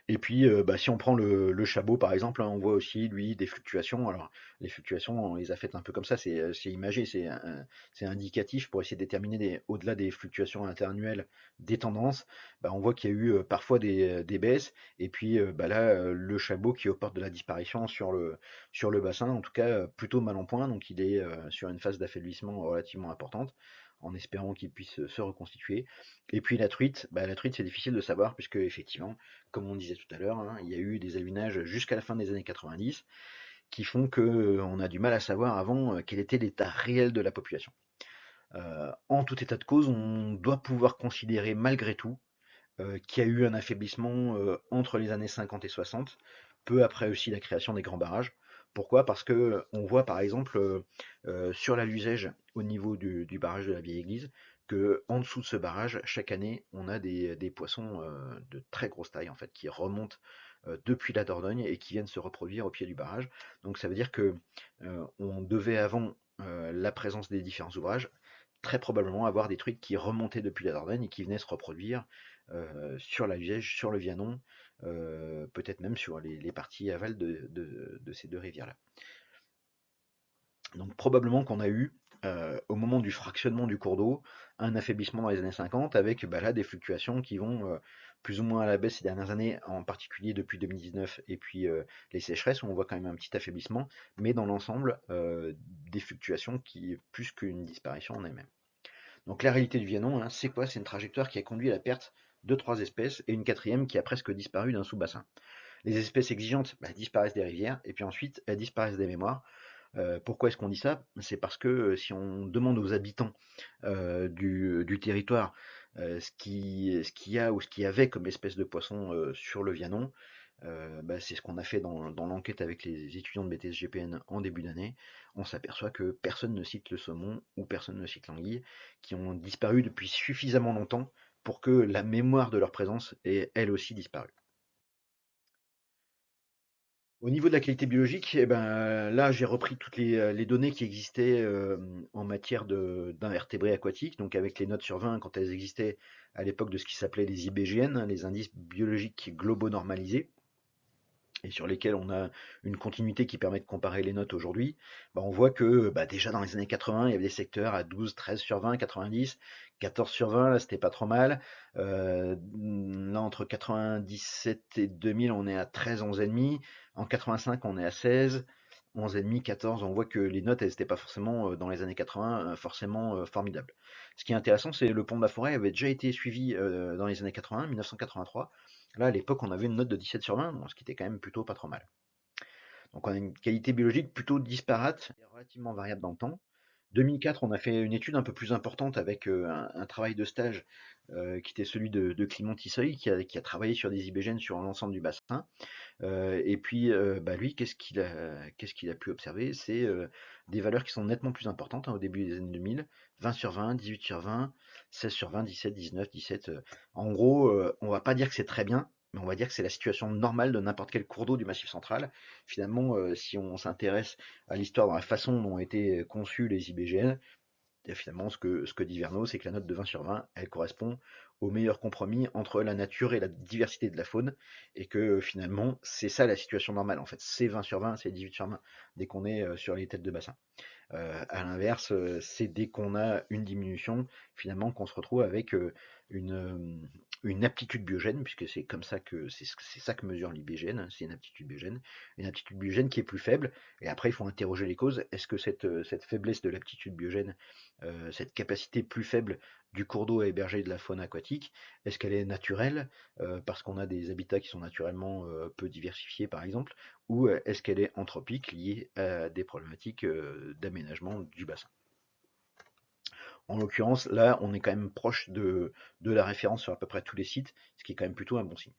Et puis, bah, si on prend le Chabot par exemple, hein, on voit aussi lui des fluctuations. Alors les fluctuations, on les a faites un peu comme ça, c'est imagé, c'est indicatif pour essayer de déterminer au-delà des fluctuations interannuelles des tendances. Bah, on voit qu'il y a eu parfois des baisses, et puis bah, là, le Chabot qui est aux portes de la disparition sur le bassin, en tout cas plutôt mal en point, donc il est sur une phase d'affaiblissement relativement importante, en espérant qu'il puisse se reconstituer. Et puis la truite c'est difficile de savoir, puisque effectivement, comme on disait tout à l'heure, hein, il y a eu des allunages jusqu'à la fin des années 90 qui font que on a du mal à savoir avant quel était l'état réel de la population. En tout état de cause, on doit pouvoir considérer malgré tout qu'il y a eu un affaiblissement entre les années 50 et 60, peu après aussi la création des grands barrages. Pourquoi? Parce que on voit par exemple sur la Luzège, au niveau du barrage de la Vieille Église, que en dessous de ce barrage, chaque année, on a des poissons de très grosse taille en fait qui remontent depuis la Dordogne et qui viennent se reproduire au pied du barrage. Donc ça veut dire que on devait avant la présence des différents ouvrages très probablement avoir des truites qui remontaient depuis la Dordogne et qui venaient se reproduire sur la Liège, sur le Vianon, peut-être même sur les parties aval de ces deux rivières-là. Donc probablement qu'on a eu, au moment du fractionnement du cours d'eau, un affaiblissement dans les années 50 avec bah, là des fluctuations qui vont plus ou moins à la baisse ces dernières années, en particulier depuis 2019 et puis les sécheresses où on voit quand même un petit affaiblissement, mais dans l'ensemble des fluctuations qui plus qu'une disparition en elle-même. Donc la réalité du Vianon, hein, c'est quoi? C'est une trajectoire qui a conduit à la perte de trois espèces et une quatrième qui a presque disparu d'un sous-bassin. Les espèces exigeantes bah, disparaissent des rivières et puis ensuite elles disparaissent des mémoires. Pourquoi est-ce qu'on dit ça? C'est parce que si on demande aux habitants du territoire ce qu'il y a ou ce qu'il y avait comme espèce de poisson sur le Vianon, bah, c'est ce qu'on a fait dans l'enquête avec les étudiants de BTS GPN en début d'année. On s'aperçoit que personne ne cite le saumon ou personne ne cite l'anguille, qui ont disparu depuis suffisamment longtemps pour que la mémoire de leur présence ait elle aussi disparu. Au niveau de la qualité biologique, eh ben, là, j'ai repris toutes les données qui existaient en matière d'invertébrés aquatiques, donc avec les notes sur 20 quand elles existaient à l'époque de ce qui s'appelait les IBGN, hein, les indices biologiques globaux normalisés, et sur lesquels on a une continuité qui permet de comparer les notes aujourd'hui. Bah, on voit que bah, déjà dans les années 80, il y avait des secteurs à 12, 13 sur 20, 90, 14 sur 20, là c'était pas trop mal. Là entre 97 et 2000, on est à 13, 11,5. En 85, on est à 16. 11,5, 14, on voit que les notes, elles n'étaient pas forcément, dans les années 80, forcément formidables. Ce qui est intéressant, c'est le pont de la Forêt avait déjà été suivi dans les années 80, 1983. Là, à l'époque, on avait une note de 17 sur 20, ce qui était quand même plutôt pas trop mal. Donc on a une qualité biologique plutôt disparate et relativement variable dans le temps. 2004, on a fait une étude un peu plus importante avec un travail de stage qui était celui de Clément Tisseuil, qui a travaillé sur des IBGN sur l'ensemble du bassin. Et puis, bah, lui, qu'est-ce qu'il a pu observer? C'est des valeurs qui sont nettement plus importantes hein, au début des années 2000, 20 sur 20, 18 sur 20, 16 sur 20, 17, 19, 17. En gros, on va pas dire que c'est très bien, mais on va dire que c'est la situation normale de n'importe quel cours d'eau du Massif central. Finalement, si on s'intéresse à l'histoire, dans la façon dont ont été conçus les IBGN, et finalement, ce que dit Verneau, c'est que la note de 20 sur 20, elle correspond au meilleur compromis entre la nature et la diversité de la faune, et que finalement, c'est ça la situation normale. En fait, c'est 20 sur 20, c'est 18 sur 20, dès qu'on est sur les têtes de bassin. À l'inverse, c'est dès qu'on a une diminution, finalement, qu'on se retrouve avec une, euh, une aptitude biogène, puisque c'est comme ça que c'est ça que mesure l'IBGN, hein, c'est une aptitude biogène qui est plus faible. Et après, il faut interroger les causes. Est-ce que cette faiblesse de l'aptitude biogène, cette capacité plus faible du cours d'eau à héberger de la faune aquatique, est-ce qu'elle est naturelle, parce qu'on a des habitats qui sont naturellement peu diversifiés, par exemple, ou est-ce qu'elle est anthropique liée à des problématiques d'aménagement du bassin? En l'occurrence, là, on est quand même proche de la référence sur à peu près tous les sites, ce qui est quand même plutôt un bon signe.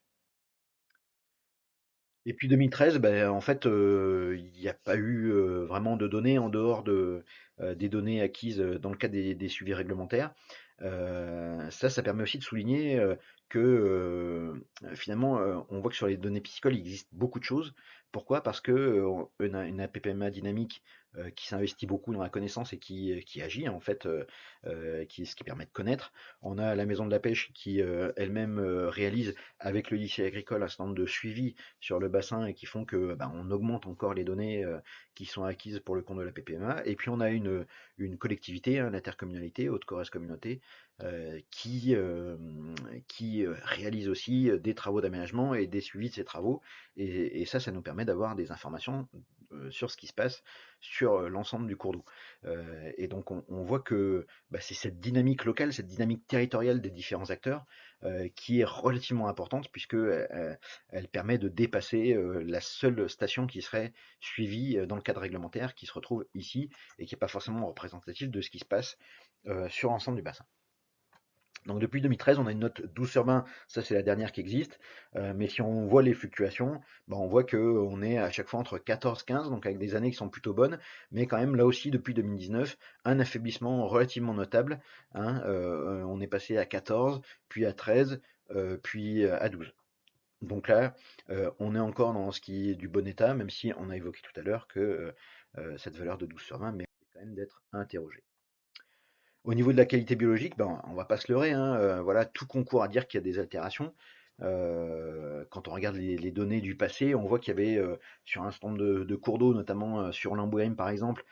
Et puis 2013, ben, en fait, il n'y a pas eu vraiment de données en dehors des données acquises dans le cadre des suivis réglementaires. Ça permet aussi de souligner que finalement, on voit que sur les données piscicoles, il existe beaucoup de choses, Pourquoi? Parce que, une APPMA dynamique, qui s'investit beaucoup dans la connaissance et qui agit en fait, ce qui permet de connaître. On a la maison de la pêche qui, elle-même, réalise avec le lycée agricole un certain nombre de suivis sur le bassin et qui font que, bah, on augmente encore les données, qui sont acquises pour le compte de la PPMA. Et puis on a une collectivité, hein, l'intercommunalité, Haute-Corrèze Communauté, qui réalise aussi des travaux d'aménagement et des suivis de ces travaux. Et ça nous permet d'avoir des informations sur ce qui se passe sur l'ensemble du cours d'eau. Et donc on voit que bah, c'est cette dynamique locale, cette dynamique territoriale des différents acteurs qui est relativement importante puisque elle permet de dépasser la seule station qui serait suivie dans le cadre réglementaire qui se retrouve ici et qui n'est pas forcément représentatif de ce qui se passe sur l'ensemble du bassin. Donc depuis 2013, on a une note 12/20, ça c'est la dernière qui existe, mais si on voit les fluctuations, bah, on voit qu'on est à chaque fois entre 14-15, donc avec des années qui sont plutôt bonnes, mais quand même là aussi depuis 2019, un affaiblissement relativement notable, hein, on est passé à 14, puis à 13, puis à 12. Donc là, on est encore dans ce qui est du bon état, même si on a évoqué tout à l'heure que cette valeur de 12/20 mérite quand même d'être interrogée. Au niveau de la qualité biologique, ben, on va pas se leurrer, hein, voilà, tout concourt à dire qu'il y a des altérations. Quand on regarde les données du passé, on voit qu'il y avait sur un certain nombre de cours d'eau, notamment sur l'Ambouème par exemple,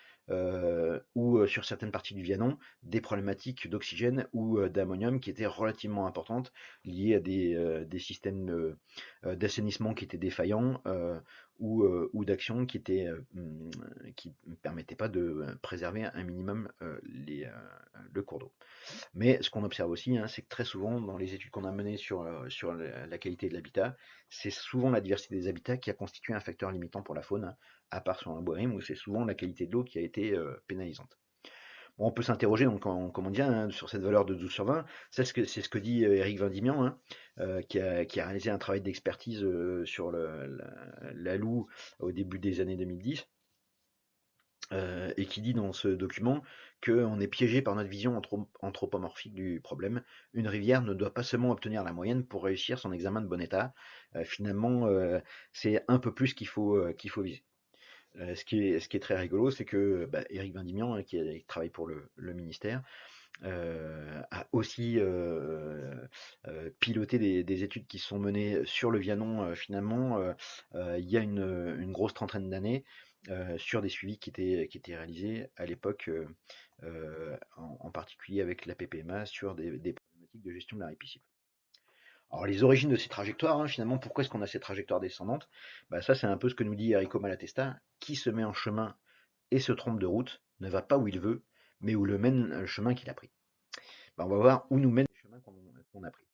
ou sur certaines parties du Vianon, des problématiques d'oxygène ou d'ammonium qui étaient relativement importantes, liées à des systèmes d'assainissement qui étaient défaillants ou d'actions qui ne permettaient pas de préserver un minimum le cours d'eau. Mais ce qu'on observe aussi, hein, c'est que très souvent, dans les études qu'on a menées sur la qualité de l'habitat, c'est souvent la diversité des habitats qui a constitué un facteur limitant pour la faune, hein, à part sur un boirim où c'est souvent la qualité de l'eau qui a été pénalisante. Bon, on peut s'interroger, donc, comme on dit, hein, sur cette valeur de 12/20. C'est ce que dit Éric Vindimian, hein, qui a réalisé un travail d'expertise sur la Loue au début des années 2010. Et qui dit dans ce document qu'on est piégé par notre vision anthropomorphique du problème. Une rivière ne doit pas seulement obtenir la moyenne pour réussir son examen de bon état. Finalement, c'est un peu plus qu'il faut viser. Ce qui est très rigolo, c'est que bah, Éric Vindimian, hein, qui travaille pour le ministère, a aussi piloté des études qui sont menées sur le Vianon finalement il y a une grosse trentaine d'années sur des suivis qui étaient réalisés à l'époque, en particulier avec la PPMA sur des problématiques de gestion de la ripisylve. Alors les origines de ces trajectoires, hein, finalement, pourquoi est-ce qu'on a ces trajectoires descendantes? Bah, ça c'est un peu ce que nous dit Enrico Malatesta, qui se met en chemin et se trompe de route, ne va pas où il veut, mais où le mène le chemin qu'il a pris. Bah, on va voir où nous mènent les chemins qu'on a pris.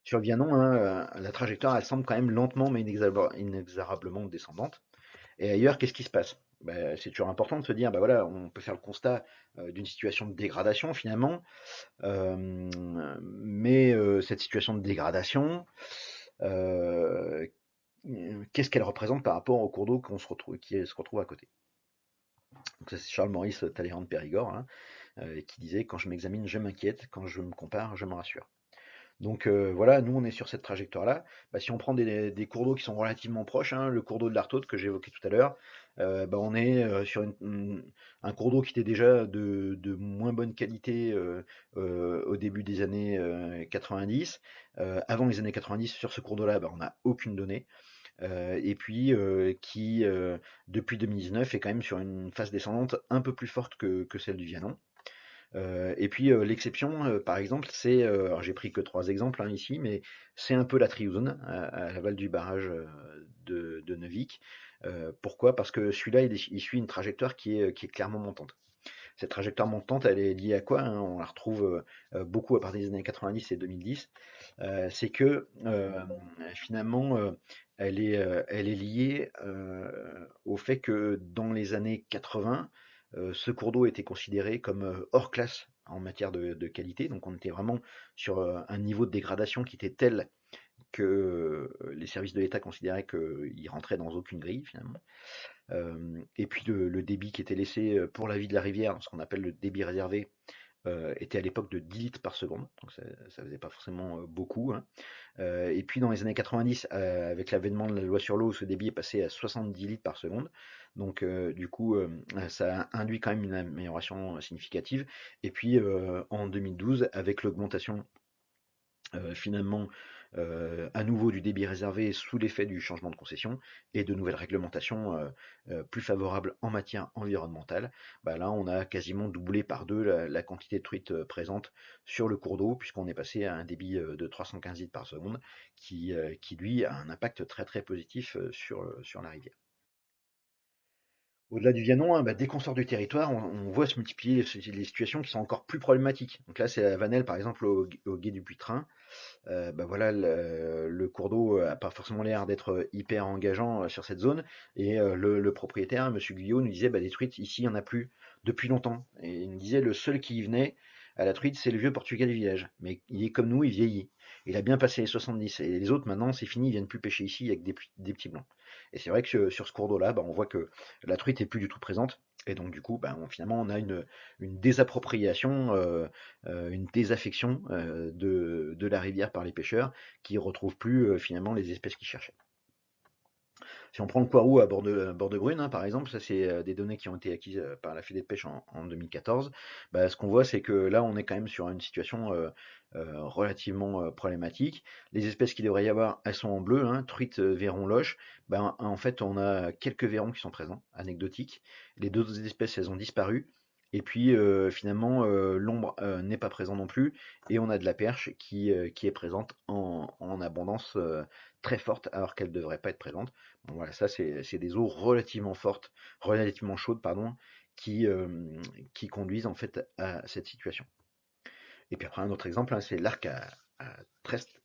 Sur le Vianon, hein, la trajectoire, elle semble quand même lentement mais inexorablement descendante. Et ailleurs, qu'est-ce qui se passe? Bah, c'est toujours important de se dire, bah voilà, on peut faire le constat d'une situation de dégradation finalement, mais cette situation de dégradation, euh, qu'est-ce qu'elle représente par rapport au cours d'eau qui se retrouve à côté? Donc ça, c'est Charles-Maurice Talleyrand de Périgord, hein, qui disait: quand je m'examine, je m'inquiète, quand je me compare, je me rassure. Donc voilà, nous on est sur cette trajectoire-là. Bah, si on prend des cours d'eau qui sont relativement proches, hein, le cours d'eau de l'Artaud que j'évoquais tout à l'heure, bah, on est sur un cours d'eau qui était déjà de moins bonne qualité au début des années 90. Avant les années 90, sur ce cours d'eau-là, bah, on n'a aucune donnée. Et puis qui, depuis 2019, est quand même sur une phase descendante un peu plus forte que celle du Vianon. Et puis l'exception, par exemple, c'est, alors j'ai pris que 3 exemples, hein, ici, mais c'est un peu la Triouzone, à l'aval du barrage, de Neuvic. Pourquoi? Parce que celui-là, il suit une trajectoire qui est clairement montante. Cette trajectoire montante, elle est liée à quoi, hein? On la retrouve, beaucoup à partir des années 90 et 2010. C'est que, finalement, elle est liée, au fait que dans les années 80, ce cours d'eau était considéré comme, hors classe en matière de qualité. Donc on était vraiment sur, un niveau de dégradation qui était tel que, les services de l'État considéraient qu'il rentrait dans aucune grille finalement. Et puis le débit qui était laissé, pour la vie de la rivière, ce qu'on appelle le débit réservé, était à l'époque de 10 litres par seconde, donc ça faisait pas forcément beaucoup, hein. Et puis dans les années 90, avec l'avènement de la loi sur l'eau, ce débit est passé à 70 litres par seconde. Donc du coup, ça induit quand même une amélioration significative. Et puis en 2012, avec l'augmentation finalement à nouveau du débit réservé sous l'effet du changement de concession et de nouvelles réglementations plus favorables en matière environnementale, bah là on a quasiment doublé par deux la quantité de truites présente sur le cours d'eau, puisqu'on est passé à un débit de 315 litres par seconde, qui lui a un impact très très positif sur la rivière. Au-delà du Vianon, hein, bah, dès qu'on sort du territoire, on voit se multiplier les situations qui sont encore plus problématiques. Donc là, c'est la Vanelle, par exemple, au gué du Puy-de-Train. Bah voilà, le cours d'eau a pas forcément l'air d'être hyper engageant sur cette zone. Et le propriétaire, Monsieur Guyot, nous disait bah, des truites, ici, il n'y en a plus depuis longtemps. Et il nous disait le seul qui y venait à la truite, c'est le vieux Portugais du village. Mais il est comme nous, il vieillit. Il a bien passé les 70. Et les autres, maintenant, c'est fini, ils viennent plus pêcher ici avec des petits blancs. Et c'est vrai que sur ce cours d'eau-là, bah, on voit que la truite est plus du tout présente. Et donc, du coup, bah, finalement, on a une désappropriation, une désaffection de la rivière par les pêcheurs qui ne retrouvent plus finalement les espèces qu'ils cherchaient. Si on prend le poireau bord de Brune, hein, par exemple, ça c'est des données qui ont été acquises par la Fédé de pêche en 2014, bah, ce qu'on voit c'est que là on est quand même sur une situation relativement problématique. Les espèces qu'il devrait y avoir, elles sont en bleu, hein, truite, verron, loche. Ben, en fait on a quelques verrons qui sont présents, anecdotiques. Les deux autres espèces elles ont disparu. Et puis finalement l'ombre n'est pas présent non plus. Et on a de la perche qui est présente en abondance très forte alors qu'elle ne devrait pas être présente. Bon, voilà, ça c'est des eaux relativement fortes, relativement chaudes, pardon, qui, euh, qui conduisent en fait à cette situation. Et puis après un autre exemple, hein, c'est l'arc à Trest,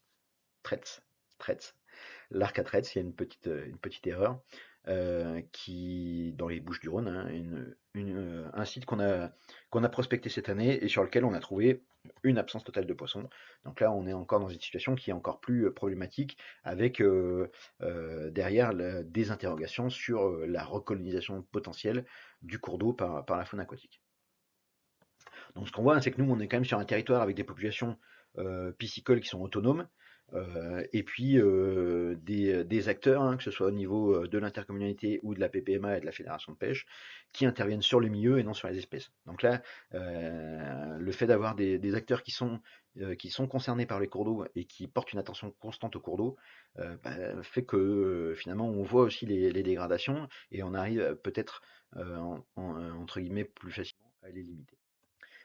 Tretz, Tretz. L'arc à Tretz, il y a une petite erreur qui, dans les Bouches-du-Rhône, hein, un site qu'on a prospecté cette année et sur lequel on a trouvé une absence totale de poissons. Donc là, on est encore dans une situation qui est encore plus problématique, avec derrière des interrogations sur la recolonisation potentielle du cours d'eau par la faune aquatique. Donc ce qu'on voit, hein, c'est que nous, on est quand même sur un territoire avec des populations piscicoles qui sont autonomes, et puis des acteurs, hein, que ce soit au niveau de l'intercommunalité ou de la PPMA et de la fédération de pêche, qui interviennent sur les milieux et non sur les espèces. Donc là, le fait d'avoir des acteurs qui sont concernés par les cours d'eau et qui portent une attention constante aux cours d'eau, bah, fait que finalement on voit aussi les dégradations et on arrive peut-être entre guillemets plus facilement à les limiter.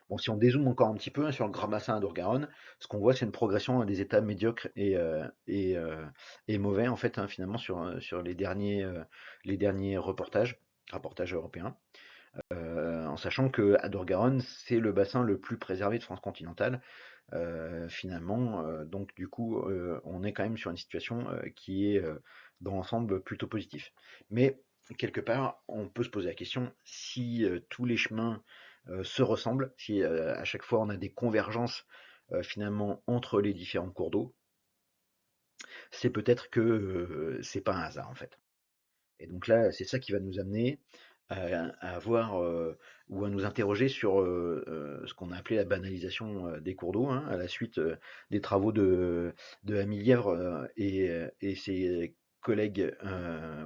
Bon, si on dézoome encore un petit peu, hein, sur le Grand Bassin d'Ourgaronne, ce qu'on voit, c'est une progression des états médiocres et mauvais, en fait, hein, finalement, sur les derniers rapportages européens. En sachant que à Dourgaronne, c'est le bassin le plus préservé de France continentale, finalement. Donc, du coup, on est quand même sur une situation qui est, dans l'ensemble, plutôt positive. Mais, quelque part, on peut se poser la question si tous les chemins se ressemblent, si à chaque fois on a des convergences finalement entre les différents cours d'eau, c'est peut-être que c'est pas un hasard en fait. Et donc là, c'est ça qui va nous amener à avoir ou à nous interroger sur ce qu'on a appelé la banalisation des cours d'eau, hein, à la suite des travaux de Hamid Lièvre et ses collègues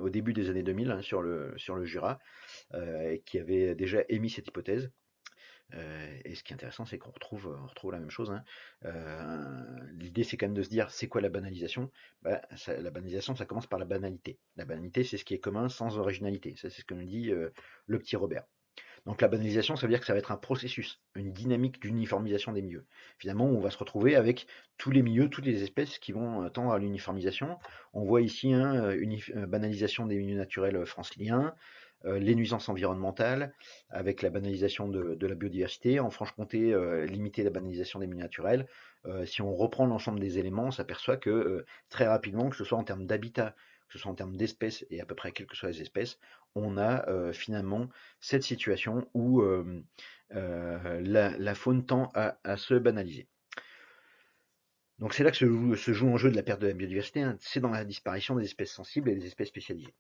au début des années 2000, hein, sur le Jura, qui avaient déjà émis cette hypothèse. Et ce qui est intéressant, c'est on retrouve la même chose, hein. L'idée, c'est quand même de se dire, c'est quoi la banalisation? Bah, la banalisation, ça commence par la banalité. La banalité, c'est ce qui est commun sans originalité. Ça, c'est ce que nous dit le petit Robert. Donc la banalisation, ça veut dire que ça va être un processus, une dynamique d'uniformisation des milieux. Finalement, on va se retrouver avec tous les milieux, toutes les espèces qui vont tendre à l'uniformisation. On voit ici hein, une banalisation des milieux naturels franciliens, les nuisances environnementales, avec la banalisation de la biodiversité. En Franche-Comté, limiter la banalisation des milieux naturels. Si on reprend l'ensemble des éléments, on s'aperçoit que très rapidement, que ce soit en termes d'habitat, que ce soit en termes d'espèces, et à peu près quelles que soient les espèces, on a finalement cette situation où la faune tend à se banaliser. Donc c'est là que se joue en jeu de la perte de la biodiversité, hein. C'est dans la disparition des espèces sensibles et des espèces spécialisées.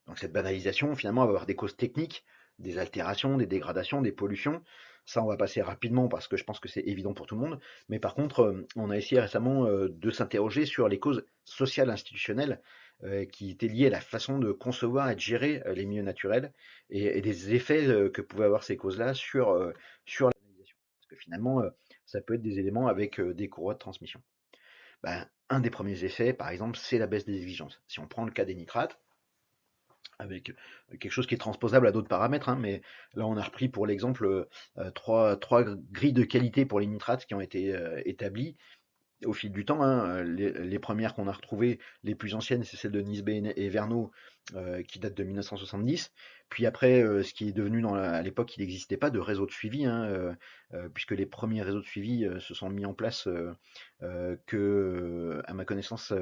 Donc cette banalisation, finalement, va avoir des causes techniques, des altérations, des dégradations, des pollutions. Ça, on va passer rapidement parce que je pense que c'est évident pour tout le monde. Mais par contre, on a essayé récemment de s'interroger sur les causes sociales institutionnelles qui étaient liées à la façon de concevoir et de gérer les milieux naturels et des effets que pouvaient avoir ces causes-là sur la modélisation. Parce que finalement, ça peut être des éléments avec des courroies de transmission. Ben, un des premiers effets, par exemple, c'est la baisse des exigences. Si on prend le cas des nitrates, avec quelque chose qui est transposable à d'autres paramètres, hein, mais là on a repris pour l'exemple trois grilles de qualité pour les nitrates qui ont été établies au fil du temps, hein. Les premières qu'on a retrouvées, les plus anciennes, c'est celles de Nisbet et Verneau, qui datent de 1970. Puis après, ce qui est devenu à l'époque, il n'existait pas de réseau de suivi, hein, puisque les premiers réseaux de suivi se sont mis en place à ma connaissance,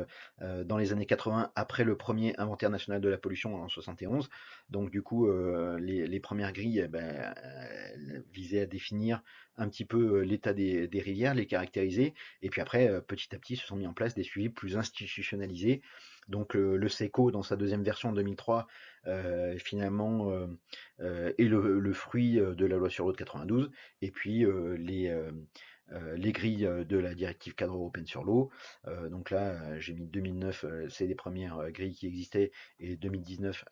dans les années 80, après le premier inventaire national de la pollution en 71. Donc du coup, les premières grilles, ben, visaient à définir un petit peu l'état des rivières, les caractériser, et puis après, petit à petit, se sont mis en place des suivis plus institutionnalisés. Donc le SECO, dans sa deuxième version en 2003, finalement, est le fruit de la loi sur l'eau de 92, et puis les grilles de la directive cadre européenne sur l'eau. Donc là, j'ai mis 2009, c'est les premières grilles qui existaient, et 2019,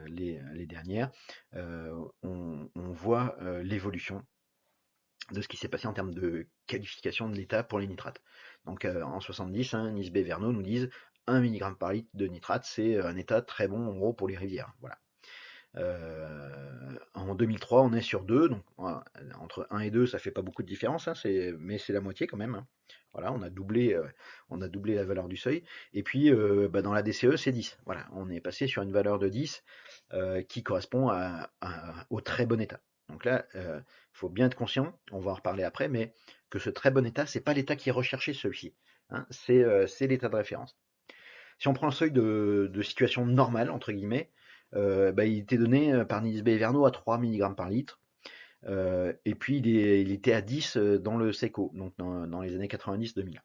les dernières. On voit l'évolution de ce qui s'est passé en termes de qualification de l'état pour les nitrates. Donc en 70, hein, Nisbet et Verneau nous disent 1 mg par litre de nitrate, c'est un état très bon en gros pour les rivières. Voilà. En 2003, on est sur 2, donc voilà, entre 1 et 2, ça fait pas beaucoup de différence, hein, mais c'est la moitié quand même, hein. Voilà, on a doublé la valeur du seuil. Et puis, bah, dans la DCE, c'est 10. Voilà, on est passé sur une valeur de 10 qui correspond au très bon état. Donc là, il faut bien être conscient, on va en reparler après, mais que ce très bon état, c'est pas l'état qui est recherché celui-ci, hein, c'est l'état de référence. Si on prend le seuil de situation normale, entre guillemets, bah, il était donné par Nisbet et Verneau à 3 mg par litre. Et puis il était à 10 dans le SECO, donc dans les années 90-2000.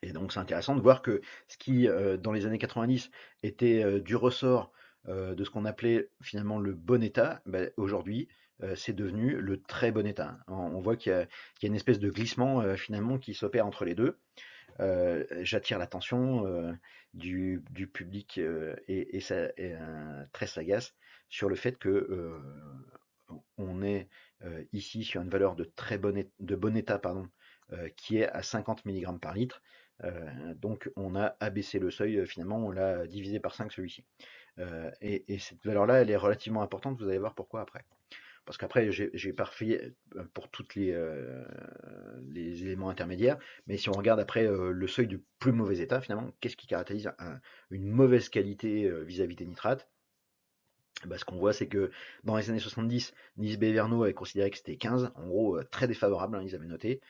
Et donc c'est intéressant de voir que ce qui, dans les années 90, était du ressort de ce qu'on appelait finalement le bon état, bah, aujourd'hui, c'est devenu le très bon état. On voit qu'il y a une espèce de glissement finalement qui s'opère entre les deux. J'attire l'attention du public très sagace sur le fait que on est ici sur une valeur de bon état, pardon, qui est à 50 mg par litre. Donc on a abaissé le seuil, finalement on l'a divisé par 5 celui-ci. Et cette valeur-là, elle est relativement importante, vous allez voir pourquoi après. Parce qu'après, j'ai parfait pour tous les éléments intermédiaires, mais si on regarde après le seuil du plus mauvais état, finalement, qu'est-ce qui caractérise une mauvaise qualité vis-à-vis des nitrates? Bah, ce qu'on voit, c'est que dans les années 70, Nisbet et Verneau avaient considéré que c'était 15, en gros très défavorable, hein, ils avaient noté.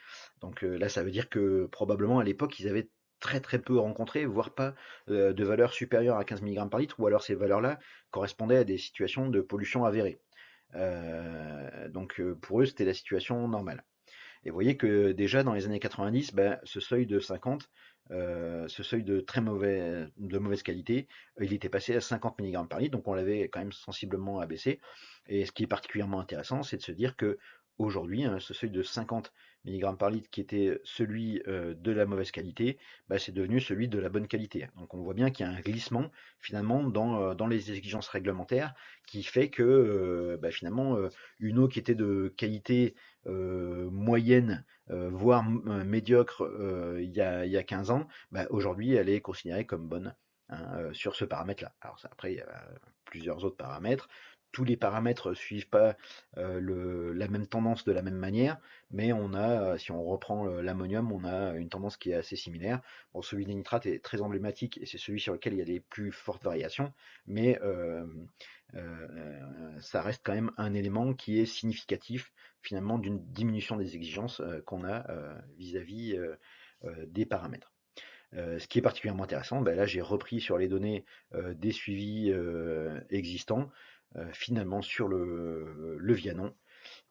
Donc là, ça veut dire que probablement à l'époque, ils avaient très très peu rencontré, voire pas de valeur supérieure à 15 mg par litre, ou alors ces valeurs-là correspondaient à des situations de pollution avérée. Donc pour eux, c'était la situation normale. Et vous voyez que déjà dans les années 90, ben, ce seuil de 50, ce seuil de mauvaise qualité, il était passé à 50 mg par litre, donc on l'avait quand même sensiblement abaissé. Et ce qui est particulièrement intéressant, c'est de se dire que aujourd'hui, hein, ce seuil de 50 mg par litre qui était celui de la mauvaise qualité, bah, c'est devenu celui de la bonne qualité. Donc on voit bien qu'il y a un glissement finalement dans les exigences réglementaires qui fait que bah, finalement une eau qui était de qualité moyenne, voire médiocre il y a 15 ans, bah, aujourd'hui elle est considérée comme bonne, hein, sur ce paramètre-là. Alors après, il y a plusieurs autres paramètres. Tous les paramètres ne suivent pas la même tendance de la même manière, mais on a, si on reprend l'ammonium, on a une tendance qui est assez similaire. Bon, celui des nitrates est très emblématique et c'est celui sur lequel il y a les plus fortes variations, mais ça reste quand même un élément qui est significatif finalement d'une diminution des exigences qu'on a vis-à-vis des paramètres. Ce qui est particulièrement intéressant, ben là j'ai repris sur les données des suivis existants, finalement sur le Vianon,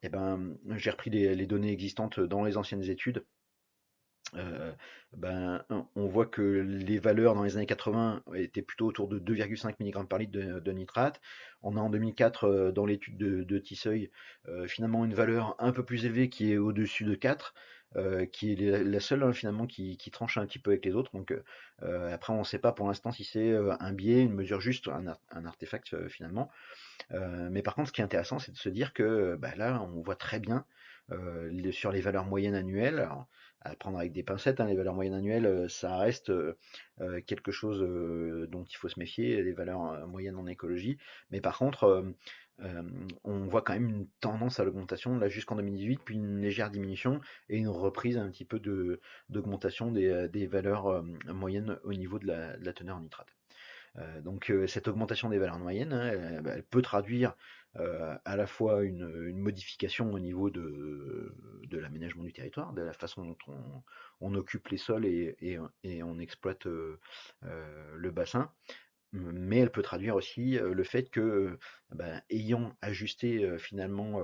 et ben, j'ai repris les données existantes dans les anciennes études euh, on voit que les valeurs dans les années 80 étaient plutôt autour de 2,5 mg par litre de nitrate. On a en 2004, dans l'étude de Tisseuil, finalement une valeur un peu plus élevée qui est au-dessus de 4, qui est la seule, hein, finalement qui tranche un petit peu avec les autres. Donc après, on ne sait pas pour l'instant si c'est un biais, une mesure juste, un artefact finalement. Mais par contre, ce qui est intéressant, c'est de se dire que là, on voit très bien sur les valeurs moyennes annuelles, alors, à prendre avec des pincettes, hein, les valeurs moyennes annuelles, ça reste quelque chose dont il faut se méfier, les valeurs moyennes en écologie. Mais par contre, on voit quand même une tendance à l'augmentation là jusqu'en 2018, puis une légère diminution et une reprise un petit peu d'augmentation des valeurs moyennes au niveau de la teneur en nitrate. Donc cette augmentation des valeurs moyennes, hein, elle peut traduire à la fois une modification au niveau de l'aménagement du territoire, de la façon dont on occupe les sols et on exploite le bassin, mais elle peut traduire aussi le fait que, ayant ajusté finalement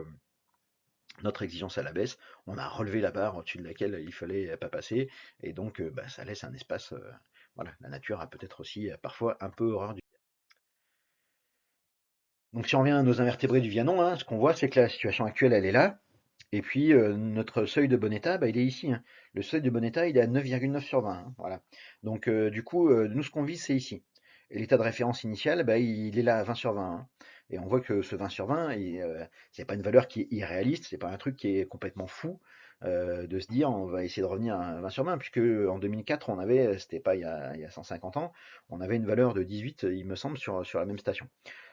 notre exigence à la baisse, on a relevé la barre au-dessus de laquelle il fallait pas passer, et donc ça laisse un espace. Voilà, la nature a peut-être aussi parfois un peu horreur du. Donc si on revient à nos invertébrés du Vianon, hein, ce qu'on voit, c'est que la situation actuelle, elle est là. Et puis notre seuil de bon état, il est ici, hein. Le seuil de bon état, il est à 9,9 sur 20, hein, voilà. Donc du coup, nous, ce qu'on vise, c'est ici. Et l'état de référence initial, il est là à 20 sur 20, hein. Et on voit que ce 20 sur 20, c'est pas une valeur qui est irréaliste, c'est pas un truc qui est complètement fou de se dire on va essayer de revenir à 20 sur 20, puisque en 2004, on avait, c'était pas il y a 150 ans, on avait une valeur de 18, il me semble, sur la même station.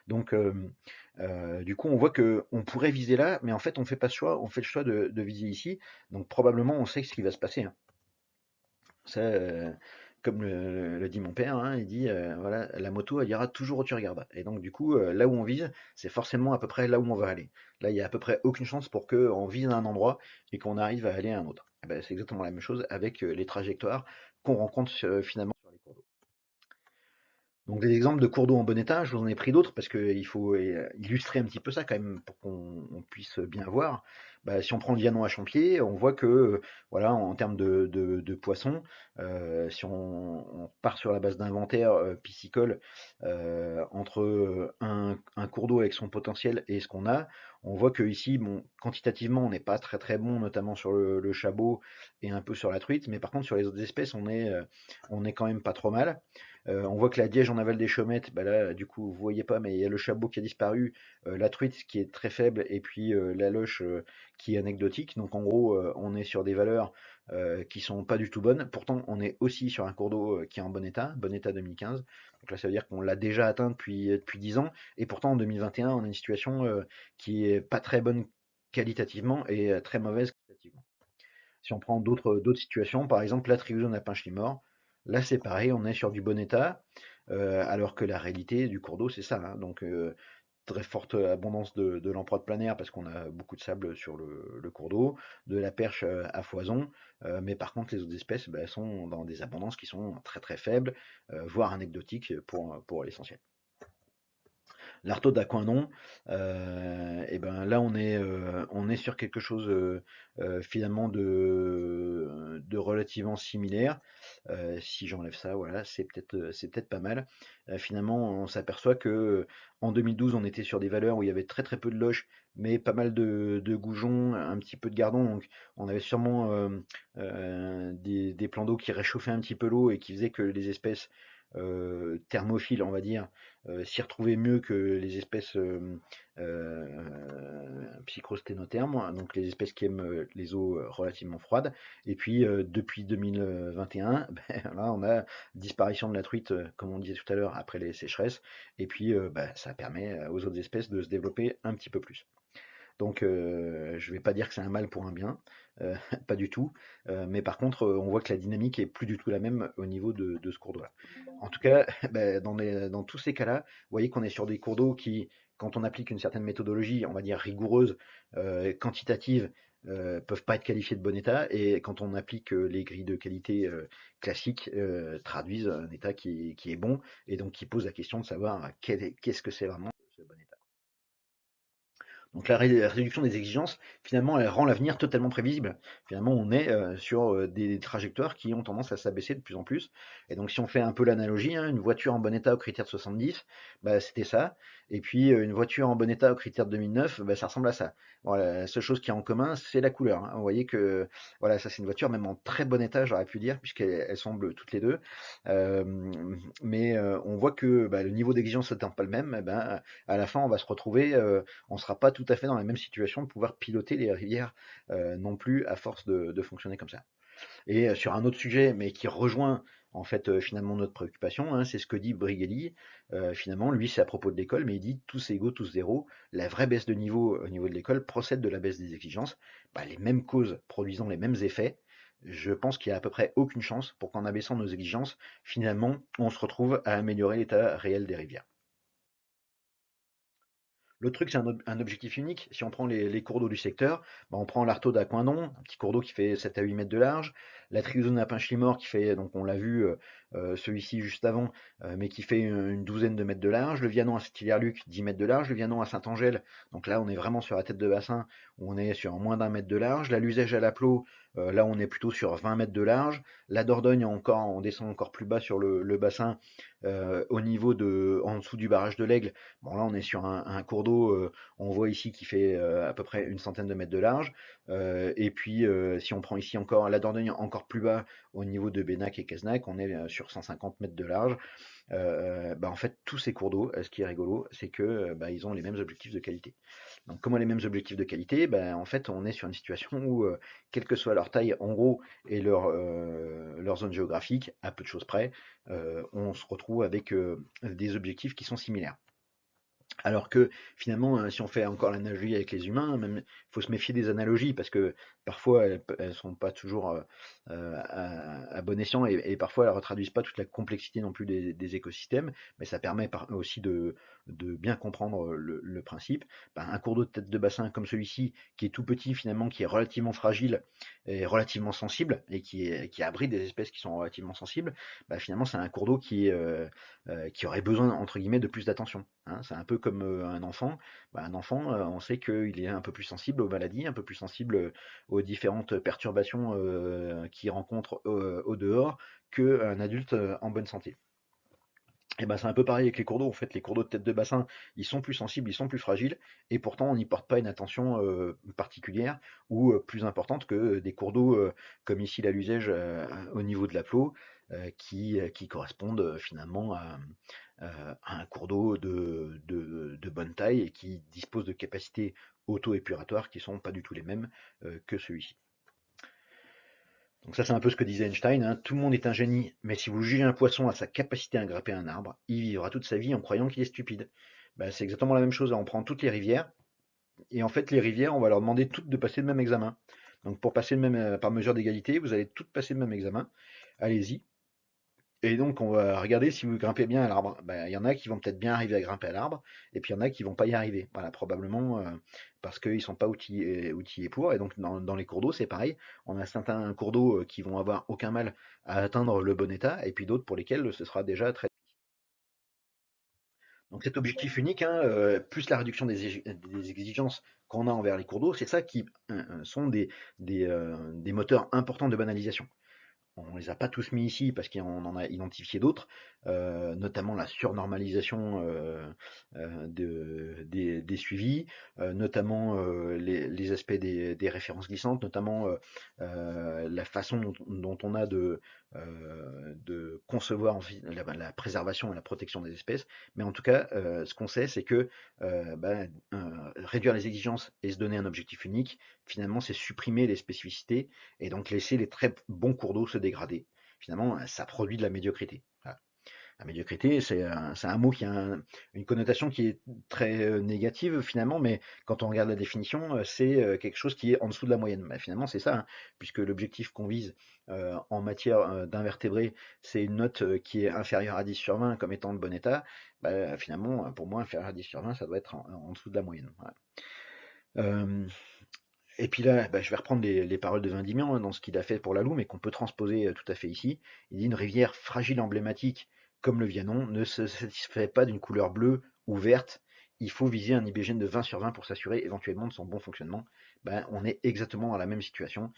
Donc, du coup, on voit que on pourrait viser là, mais en fait, on fait pas ce choix, on fait le choix de viser ici. Donc, probablement, on sait ce qui va se passer, hein. Ça, comme le dit mon père, hein, il dit voilà, la moto, elle ira toujours où tu regardes. Et donc, du coup, là où on vise, c'est forcément à peu près là où on va aller. Là, il y a à peu près aucune chance pour qu'on vise à un endroit et qu'on arrive à aller à un autre. Eh ben, c'est exactement la même chose avec les trajectoires qu'on rencontre finalement sur les cours d'eau. Donc des exemples de cours d'eau en bon état, je vous en ai pris d'autres parce qu'il faut illustrer un petit peu ça quand même pour qu'on puisse bien voir. Si on prend le Vianon à Champier, on voit que voilà, en termes de poissons, si on part sur la base d'inventaire piscicole entre un cours d'eau avec son potentiel et ce qu'on a, on voit que ici, bon, quantitativement, on n'est pas très très bon, notamment sur le chabot et un peu sur la truite, mais par contre sur les autres espèces, on est quand même pas trop mal. On voit que la Diège en aval des Chaumettes, là, du coup, vous voyez pas, mais il y a le chabot qui a disparu, la truite qui est très faible, et puis la loche qui est anecdotique. Donc en gros, on est sur des valeurs qui sont pas du tout bonnes. Pourtant, on est aussi sur un cours d'eau qui est en bon état 2015. Donc là, ça veut dire qu'on l'a déjà atteint depuis 10 ans. Et pourtant, en 2021, on a une situation qui est pas très bonne qualitativement et très mauvaise qualitativement. Si on prend d'autres situations, par exemple la triosone à Pinchlimor, là c'est pareil, on est sur du bon état, alors que la réalité du cours d'eau c'est ça, hein. Donc très forte abondance de lamproie planaire parce qu'on a beaucoup de sable sur le cours d'eau, de la perche à foison, mais par contre les autres espèces sont dans des abondances qui sont très très faibles, voire anecdotiques pour l'essentiel. L'artaud d'Aquindon, et ben là on est sur quelque chose finalement de relativement similaire. Si j'enlève ça, voilà, c'est peut-être pas mal. Finalement, on s'aperçoit que en 2012, on était sur des valeurs où il y avait très très peu de loches, mais pas mal de goujons, un petit peu de gardons. Donc on avait sûrement des plans d'eau qui réchauffaient un petit peu l'eau et qui faisaient que les espèces thermophiles, on va dire, s'y retrouvaient mieux que les espèces psychrosténothermes, donc les espèces qui aiment les eaux relativement froides. Et puis depuis 2021, là on a disparition de la truite, comme on disait tout à l'heure, après les sécheresses. Et puis ça permet aux autres espèces de se développer un petit peu plus. Donc je vais pas dire que c'est un mal pour un bien, heu, pas du tout, mais par contre, on voit que la dynamique est plus du tout la même au niveau de ce cours d'eau-là. En tout cas, dans tous ces cas-là, vous voyez qu'on est sur des cours d'eau qui, quand on applique une certaine méthodologie, on va dire rigoureuse, quantitative, peuvent pas être qualifiés de bon état, et quand on applique, les grilles de qualité, classiques, traduisent un état qui est bon, et donc qui pose la question de savoir qu'est-ce que c'est vraiment ce bon état. Donc la réduction des exigences, finalement, elle rend l'avenir totalement prévisible. Finalement, on est sur des trajectoires qui ont tendance à s'abaisser de plus en plus. Et donc, si on fait un peu l'analogie, hein, une voiture en bon état au critère de 70, bah, c'était ça. Et puis, une voiture en bon état au critère de 2009, bah, ça ressemble à ça. Voilà, la seule chose qui est en commun, c'est la couleur, hein. Vous voyez que voilà, ça c'est une voiture même en très bon état, j'aurais pu dire, puisqu'elles sont bleues toutes les deux. Euh, mais on voit que bah, le niveau d'exigence n'étant pas le même, eh ben, à la fin, on va se retrouver on ne sera pas tout à fait dans la même situation de pouvoir piloter les rivières non plus à force de fonctionner comme ça. Et sur un autre sujet, mais qui rejoint en fait finalement notre préoccupation, hein, c'est ce que dit Brigelli. Finalement, lui, c'est à propos de l'école, mais il dit tous égaux, tous zéro. La vraie baisse de niveau au niveau de l'école procède de la baisse des exigences. Bah, les mêmes causes produisant les mêmes effets. Je pense qu'il n'y a à peu près aucune chance pour qu'en abaissant nos exigences, finalement, on se retrouve à améliorer l'état réel des rivières. Le truc, c'est un objectif unique. Si on prend les cours d'eau du secteur, bah, on prend l'Artaud d'Aquindon, un petit cours d'eau qui fait 7 à 8 mètres de large, la Triozone à Pinchlimor qui fait, donc on l'a vu, celui-ci juste avant, mais qui fait une douzaine de mètres de large, le Vianon à Saint-Hilaire-Luc, 10 mètres de large, le Vianon à Saint-Angèle, donc là on est vraiment sur la tête de bassin, où on est sur moins d'un mètre de large, la Luzège à La Plot, là on est plutôt sur 20 mètres de large, la Dordogne encore, on descend encore plus bas sur le bassin, au niveau en dessous du barrage de l'Aigle. Bon, là, on est sur un cours d'eau, on voit ici qui fait à peu près une centaine de mètres de large. Et puis, si on prend ici encore la Dordogne encore plus bas au niveau de Bénac et Quesnac, on est sur 150 mètres de large. Bah, en fait, tous ces cours d'eau, ce qui est rigolo, c'est que bah, ils ont les mêmes objectifs de qualité. Donc, comment les mêmes objectifs de qualité? Ben, en fait, on est sur une situation où, quelle que soit leur taille, en gros, et leur zone géographique, à peu de choses près, on se retrouve avec des objectifs qui sont similaires. Alors que finalement, si on fait encore l'analogie avec les humains, même, il faut se méfier des analogies parce que parfois elles sont pas toujours à bon escient et parfois elles retraduisent pas toute la complexité non plus des écosystèmes, mais ça permet aussi de bien comprendre le principe. Ben, un cours d'eau de tête de bassin comme celui-ci, qui est tout petit finalement, qui est relativement fragile et relativement sensible et qui abrite des espèces qui sont relativement sensibles, ben, finalement c'est un cours d'eau qui aurait besoin, entre guillemets, de plus d'attention, hein. C'est un peu comme un enfant. Bah, un enfant, on sait qu'il est un peu plus sensible aux maladies, un peu plus sensible aux différentes perturbations qu'il rencontre au dehors qu'un adulte en bonne santé. Et ben c'est un peu pareil avec les cours d'eau. En fait, les cours d'eau de tête de bassin, ils sont plus sensibles, ils sont plus fragiles, et pourtant on n'y porte pas une attention particulière ou plus importante que des cours d'eau comme ici la Luzège au niveau de la Plot, qui correspondent finalement à un cours d'eau de bonne taille et qui dispose de capacités auto-épuratoires qui sont pas du tout les mêmes que celui-ci. Donc ça, c'est un peu ce que disait Einstein, hein. Tout le monde est un génie, mais si vous jugez un poisson à sa capacité à grimper un arbre, il vivra toute sa vie en croyant qu'il est stupide. Bah, c'est exactement la même chose, on prend toutes les rivières, et en fait, les rivières, on va leur demander toutes de passer le même examen. Donc pour passer le même, par mesure d'égalité, vous allez toutes passer le même examen. Allez-y. Et donc, on va regarder si vous grimpez bien à l'arbre. Ben, il y en a qui vont peut-être bien arriver à grimper à l'arbre, et puis il y en a qui vont pas y arriver. Voilà, probablement parce qu'ils sont pas outillés pour. Et donc, dans les cours d'eau, c'est pareil. On a certains cours d'eau qui vont avoir aucun mal à atteindre le bon état, et puis d'autres pour lesquels ce sera déjà très. Donc, cet objectif unique, hein, plus la réduction des exigences qu'on a envers les cours d'eau, c'est ça qui sont des moteurs importants de banalisation. On les a pas tous mis ici parce qu'on en a identifié d'autres, notamment la surnormalisation des suivis, notamment les aspects des références glissantes, notamment la façon dont on a de concevoir la préservation et la protection des espèces. Mais en tout cas, ce qu'on sait, c'est que réduire les exigences et se donner un objectif unique, finalement, c'est supprimer les spécificités et donc laisser les très bons cours d'eau se dégrader. Finalement, ça produit de la médiocrité. Voilà. La médiocrité, c'est un mot qui a une connotation qui est très négative finalement, mais quand on regarde la définition, c'est quelque chose qui est en dessous de la moyenne. Bah, finalement, c'est ça, hein, puisque l'objectif qu'on vise en matière d'invertébrés, c'est une note qui est inférieure à 10 sur 20 comme étant de bon état. Bah, finalement, pour moi, inférieur à 10 sur 20, ça doit être en dessous de la moyenne. Voilà. Euh, et puis là, bah, je vais reprendre les paroles de Vindignan hein, dans ce qu'il a fait pour la Loue, mais qu'on peut transposer tout à fait ici. Il dit une rivière fragile emblématique comme le Vianon ne se satisfait pas d'une couleur bleue ou verte, il faut viser un IBGN de 20 sur 20 pour s'assurer éventuellement de son bon fonctionnement. Ben, on est exactement dans la même situation,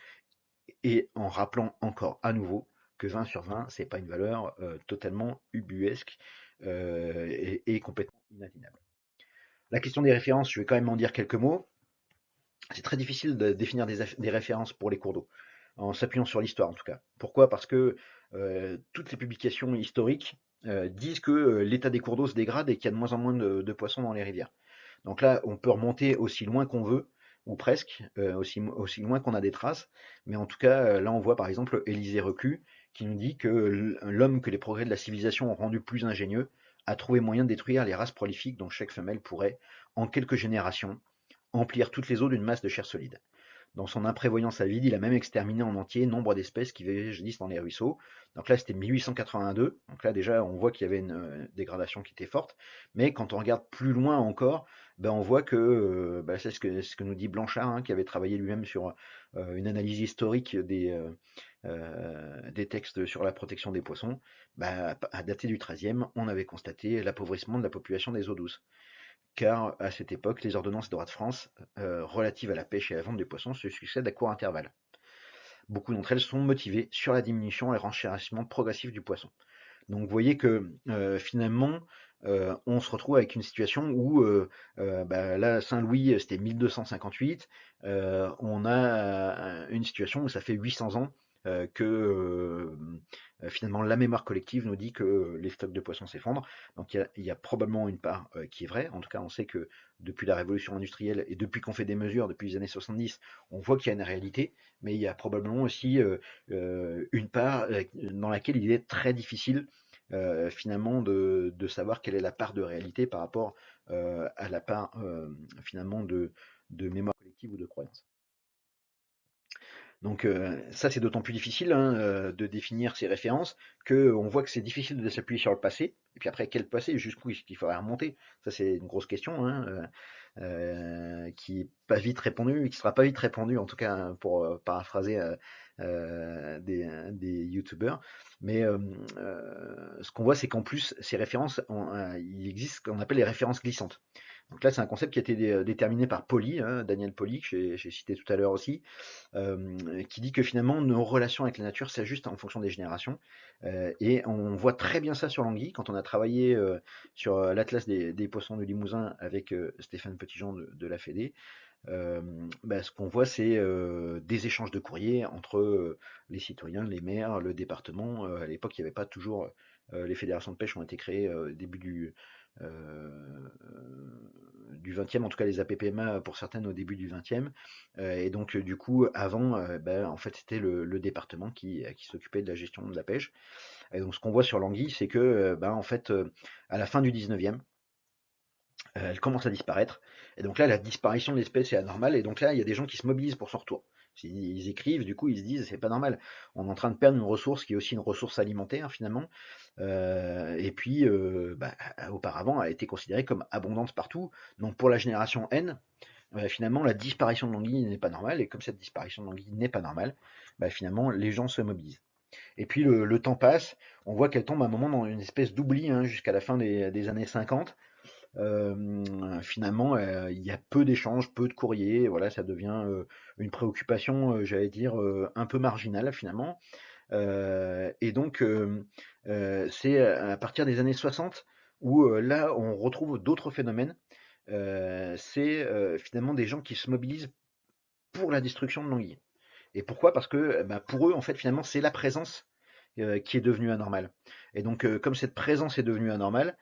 et en rappelant encore à nouveau que 20 sur 20, c'est pas une valeur totalement ubuesque et complètement inatteignable. La question des références, je vais quand même en dire quelques mots. C'est très difficile de définir des références pour les cours d'eau, en s'appuyant sur l'histoire en tout cas. Pourquoi? Parce que toutes les publications historiques disent que l'état des cours d'eau se dégrade et qu'il y a de moins en moins de poissons dans les rivières. Donc là, on peut remonter aussi loin qu'on veut, ou presque, aussi loin qu'on a des traces. Mais en tout cas, là, on voit par exemple Élisée Reclus qui nous dit que l'homme que les progrès de la civilisation ont rendu plus ingénieux a trouvé moyen de détruire les races prolifiques dont chaque femelle pourrait, en quelques générations, emplir toutes les eaux d'une masse de chair solide. Dans son imprévoyance avide, il a même exterminé en entier nombre d'espèces qui végétissent dans les ruisseaux. Donc là, c'était 1882. Donc là, déjà, on voit qu'il y avait une dégradation qui était forte. Mais quand on regarde plus loin encore, ben, on voit que, c'est ce que nous dit Blanchard, hein, qui avait travaillé lui-même sur une analyse historique des textes sur la protection des poissons. Ben, à dater du XIIIe, on avait constaté l'appauvrissement de la population des eaux douces, car à cette époque, les ordonnances des rois de France relatives à la pêche et à la vente des poissons se succèdent à court intervalle. Beaucoup d'entre elles sont motivées sur la diminution et le renchérissement progressif du poisson. Donc vous voyez que finalement, on se retrouve avec une situation où là, Saint-Louis, c'était 1258. On a une situation où ça fait 800 ans que finalement la mémoire collective nous dit que les stocks de poissons s'effondrent. Donc il y a probablement une part qui est vraie. En tout cas, on sait que depuis la révolution industrielle et depuis qu'on fait des mesures depuis les années 70, on voit qu'il y a une réalité, mais il y a probablement aussi une part dans laquelle il est très difficile finalement de savoir quelle est la part de réalité par rapport à la part finalement de mémoire collective ou de croyance. Donc ça, c'est d'autant plus difficile, hein, de définir ces références, qu'on voit que c'est difficile de s'appuyer sur le passé. Et puis après, quel passé? Jusqu'où est-ce qu'il faudrait remonter? Ça, c'est une grosse question, hein, qui est pas vite répondue, et qui sera pas vite répondue, en tout cas, hein, pour paraphraser des youtubeurs. Mais ce qu'on voit, c'est qu'en plus, ces références, il existe ce qu'on appelle les références glissantes. Donc là, c'est un concept qui a été déterminé par Pauly, hein, Daniel Pauly, que j'ai cité tout à l'heure aussi, qui dit que finalement nos relations avec la nature s'ajustent en fonction des générations. Et on voit très bien ça sur l'anguille. Quand on a travaillé sur l'atlas des poissons du Limousin avec Stéphane Petitjean de la Fédé, ce qu'on voit, c'est des échanges de courriers entre les citoyens, les maires, le département. À l'époque, il n'y avait pas toujours. Les fédérations de pêche ont été créées début du 20e, en tout cas les APPMA pour certaines au début du 20e. Et donc, du coup, avant, en fait, c'était le département qui s'occupait de la gestion de la pêche. Et donc, ce qu'on voit sur l'anguille, c'est que, en fait, à la fin du 19e, elle commence à disparaître. Et donc là, la disparition de l'espèce est anormale. Et donc là, il y a des gens qui se mobilisent pour son retour. Ils écrivent, du coup, ils se disent, c'est pas normal. On est en train de perdre une ressource qui est aussi une ressource alimentaire, finalement. Et puis, auparavant, elle a été considérée comme abondante partout. Donc pour la génération N, finalement, la disparition de l'anguille n'est pas normale. Et comme cette disparition de l'anguille n'est pas normale, finalement, les gens se mobilisent. Et puis le temps passe, on voit qu'elle tombe à un moment dans une espèce d'oubli, hein, jusqu'à la fin des années 50. Finalement, il y a peu d'échanges, peu de courriers, voilà, ça devient une préoccupation, j'allais dire, un peu marginale finalement. Et donc, c'est à partir des années 60 où là, on retrouve d'autres phénomènes. C'est finalement des gens qui se mobilisent pour la destruction de l'anguille. Et pourquoi? Parce que pour eux, en fait, finalement, c'est la présence qui est devenue anormale. Et donc, comme cette présence est devenue anormale,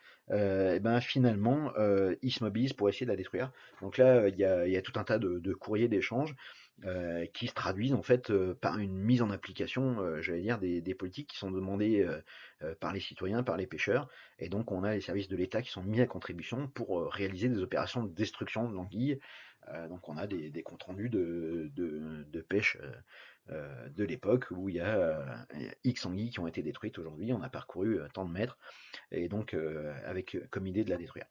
finalement, ils se mobilisent pour essayer de la détruire. Donc là, il y a tout un tas de courriers d'échange qui se traduisent en fait par une mise en application, j'allais dire, des politiques qui sont demandées par les citoyens, par les pêcheurs. Et donc, on a les services de l'État qui sont mis à contribution pour réaliser des opérations de destruction de l'anguille. Donc, on a des comptes rendus de pêche de l'époque où il y a X anguilles qui ont été détruites aujourd'hui. On a parcouru tant de mètres et donc avec comme idée de la détruire.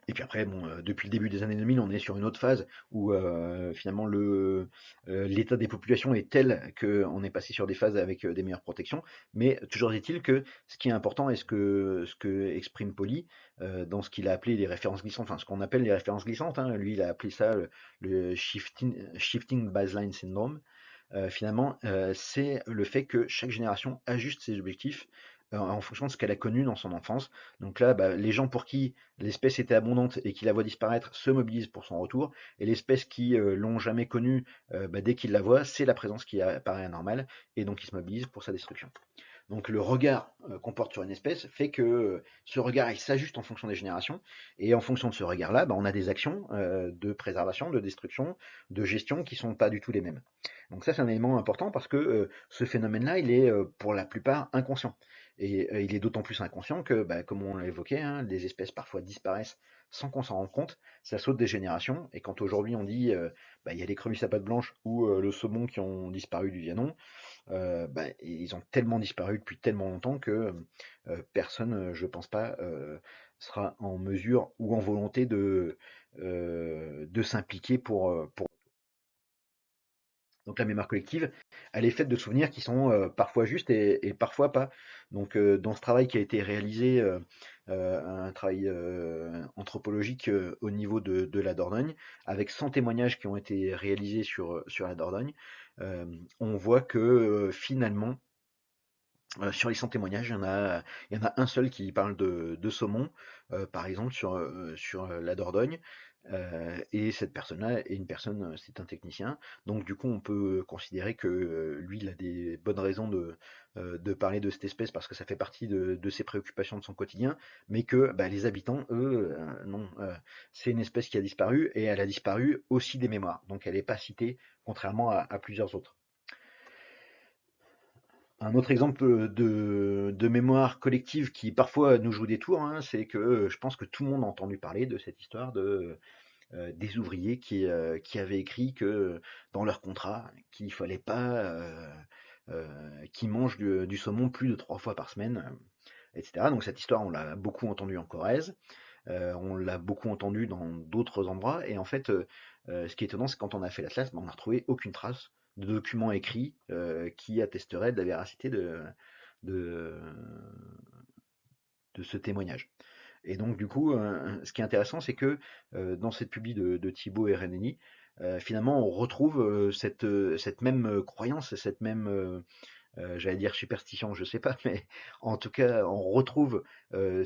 Et puis après, bon, depuis le début des années 2000, on est sur une autre phase où finalement l'état des populations est tel qu'on est passé sur des phases avec des meilleures protections. Mais toujours est-il que ce qui est important et ce que exprime Poli dans ce qu'il a appelé les références glissantes, enfin ce qu'on appelle les références glissantes, hein, lui il a appelé ça le shifting baseline syndrome. Finalement, c'est le fait que chaque génération ajuste ses objectifs en fonction de ce qu'elle a connu dans son enfance. Donc là, bah, les gens pour qui l'espèce était abondante et qui la voient disparaître se mobilisent pour son retour, et l'espèce qui l'ont jamais connue, bah, dès qu'ils la voient, c'est la présence qui apparaît anormale, et donc ils se mobilisent pour sa destruction. Donc le regard qu'on porte sur une espèce fait que ce regard il s'ajuste en fonction des générations, et en fonction de ce regard-là, bah, on a des actions de préservation, de destruction, de gestion qui sont pas du tout les mêmes. Donc ça c'est un élément important parce que ce phénomène-là il est pour la plupart inconscient. Et il est d'autant plus inconscient que, bah, comme on l'a évoqué, hein, des espèces parfois disparaissent sans qu'on s'en rende compte, ça saute des générations, et quand aujourd'hui on dit bah, il y a les crevisses à pattes blanches ou le saumon qui ont disparu du Vianon, bah, ils ont tellement disparu depuis tellement longtemps que personne, je pense pas, sera en mesure ou en volonté de s'impliquer pour. Donc la mémoire collective, elle est faite de souvenirs qui sont parfois justes et parfois pas. Donc dans ce travail qui a été réalisé, un travail anthropologique au niveau de la Dordogne, avec 100 témoignages qui ont été réalisés sur la Dordogne, on voit que finalement, sur les 100 témoignages, il y en a un seul qui parle de saumon, par exemple, sur la Dordogne. Et cette personne-là est une personne, c'est un technicien. Donc, du coup, on peut considérer que lui, il a des bonnes raisons de parler de cette espèce parce que ça fait partie de ses préoccupations de son quotidien. Mais que bah, les habitants, eux, non. C'est une espèce qui a disparu et elle a disparu aussi des mémoires. Donc, elle n'est pas citée, contrairement à plusieurs autres. Un autre exemple de mémoire collective qui parfois nous joue des tours, hein, c'est que je pense que tout le monde a entendu parler de cette histoire des ouvriers qui avaient écrit que dans leur contrat, qu'il ne fallait pas qu'ils mangent du saumon plus de 3 fois par semaine, etc. Donc cette histoire, on l'a beaucoup entendue en Corrèze, on l'a beaucoup entendue dans d'autres endroits, et en fait, ce qui est étonnant, c'est quand on a fait l'atlas, ben, on n'a retrouvé aucune trace de documents écrits qui attesteraient de la véracité de, de ce témoignage. Et donc, du coup, ce qui est intéressant, c'est que dans cette publi de Thibaut et Reneni, finalement, on retrouve cette même croyance, cette même j'allais dire superstition, je sais pas, mais en tout cas, on retrouve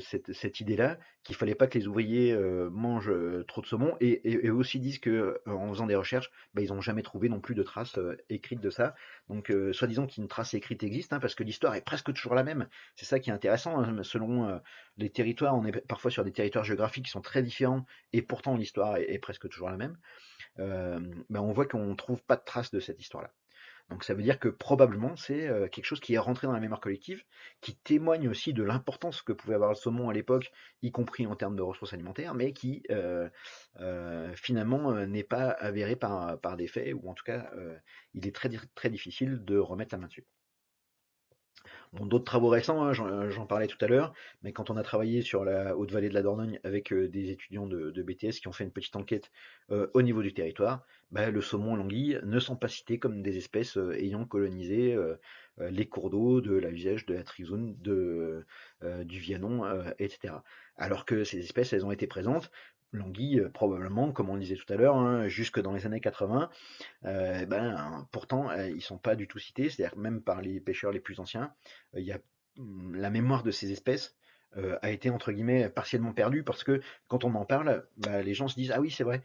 cette idée-là qu'il fallait pas que les ouvriers mangent trop de saumon, et aussi disent que en faisant des recherches, bah, ils n'ont jamais trouvé non plus de traces écrites de ça. Donc, soi-disant qu'une trace écrite existe, hein, parce que l'histoire est presque toujours la même. C'est ça qui est intéressant, hein, selon les territoires, on est parfois sur des territoires géographiques qui sont très différents, et pourtant l'histoire est presque toujours la même. Ben, on voit qu'on ne trouve pas de traces de cette histoire-là. Donc ça veut dire que probablement c'est quelque chose qui est rentré dans la mémoire collective, qui témoigne aussi de l'importance que pouvait avoir le saumon à l'époque, y compris en termes de ressources alimentaires, mais qui finalement n'est pas avéré par des faits, ou en tout cas il est très, très difficile de remettre la main dessus. Bon, d'autres travaux récents, hein, j'en parlais tout à l'heure, mais quand on a travaillé sur la haute vallée de la Dordogne avec des étudiants de BTS qui ont fait une petite enquête au niveau du territoire, bah, le saumon et l'anguille ne sont pas cités comme des espèces ayant colonisé les cours d'eau de la Viège, de la Trizoune, du Vianon, etc. Alors que ces espèces, elles ont été présentes. L'anguille, probablement, comme on le disait tout à l'heure, hein, jusque dans les années 80, ben, pourtant, ils sont pas du tout cités, c'est-à-dire que même par les pêcheurs les plus anciens, il y a la mémoire de ces espèces a été entre guillemets partiellement perdue parce que quand on en parle, bah, les gens se disent ah oui c'est vrai,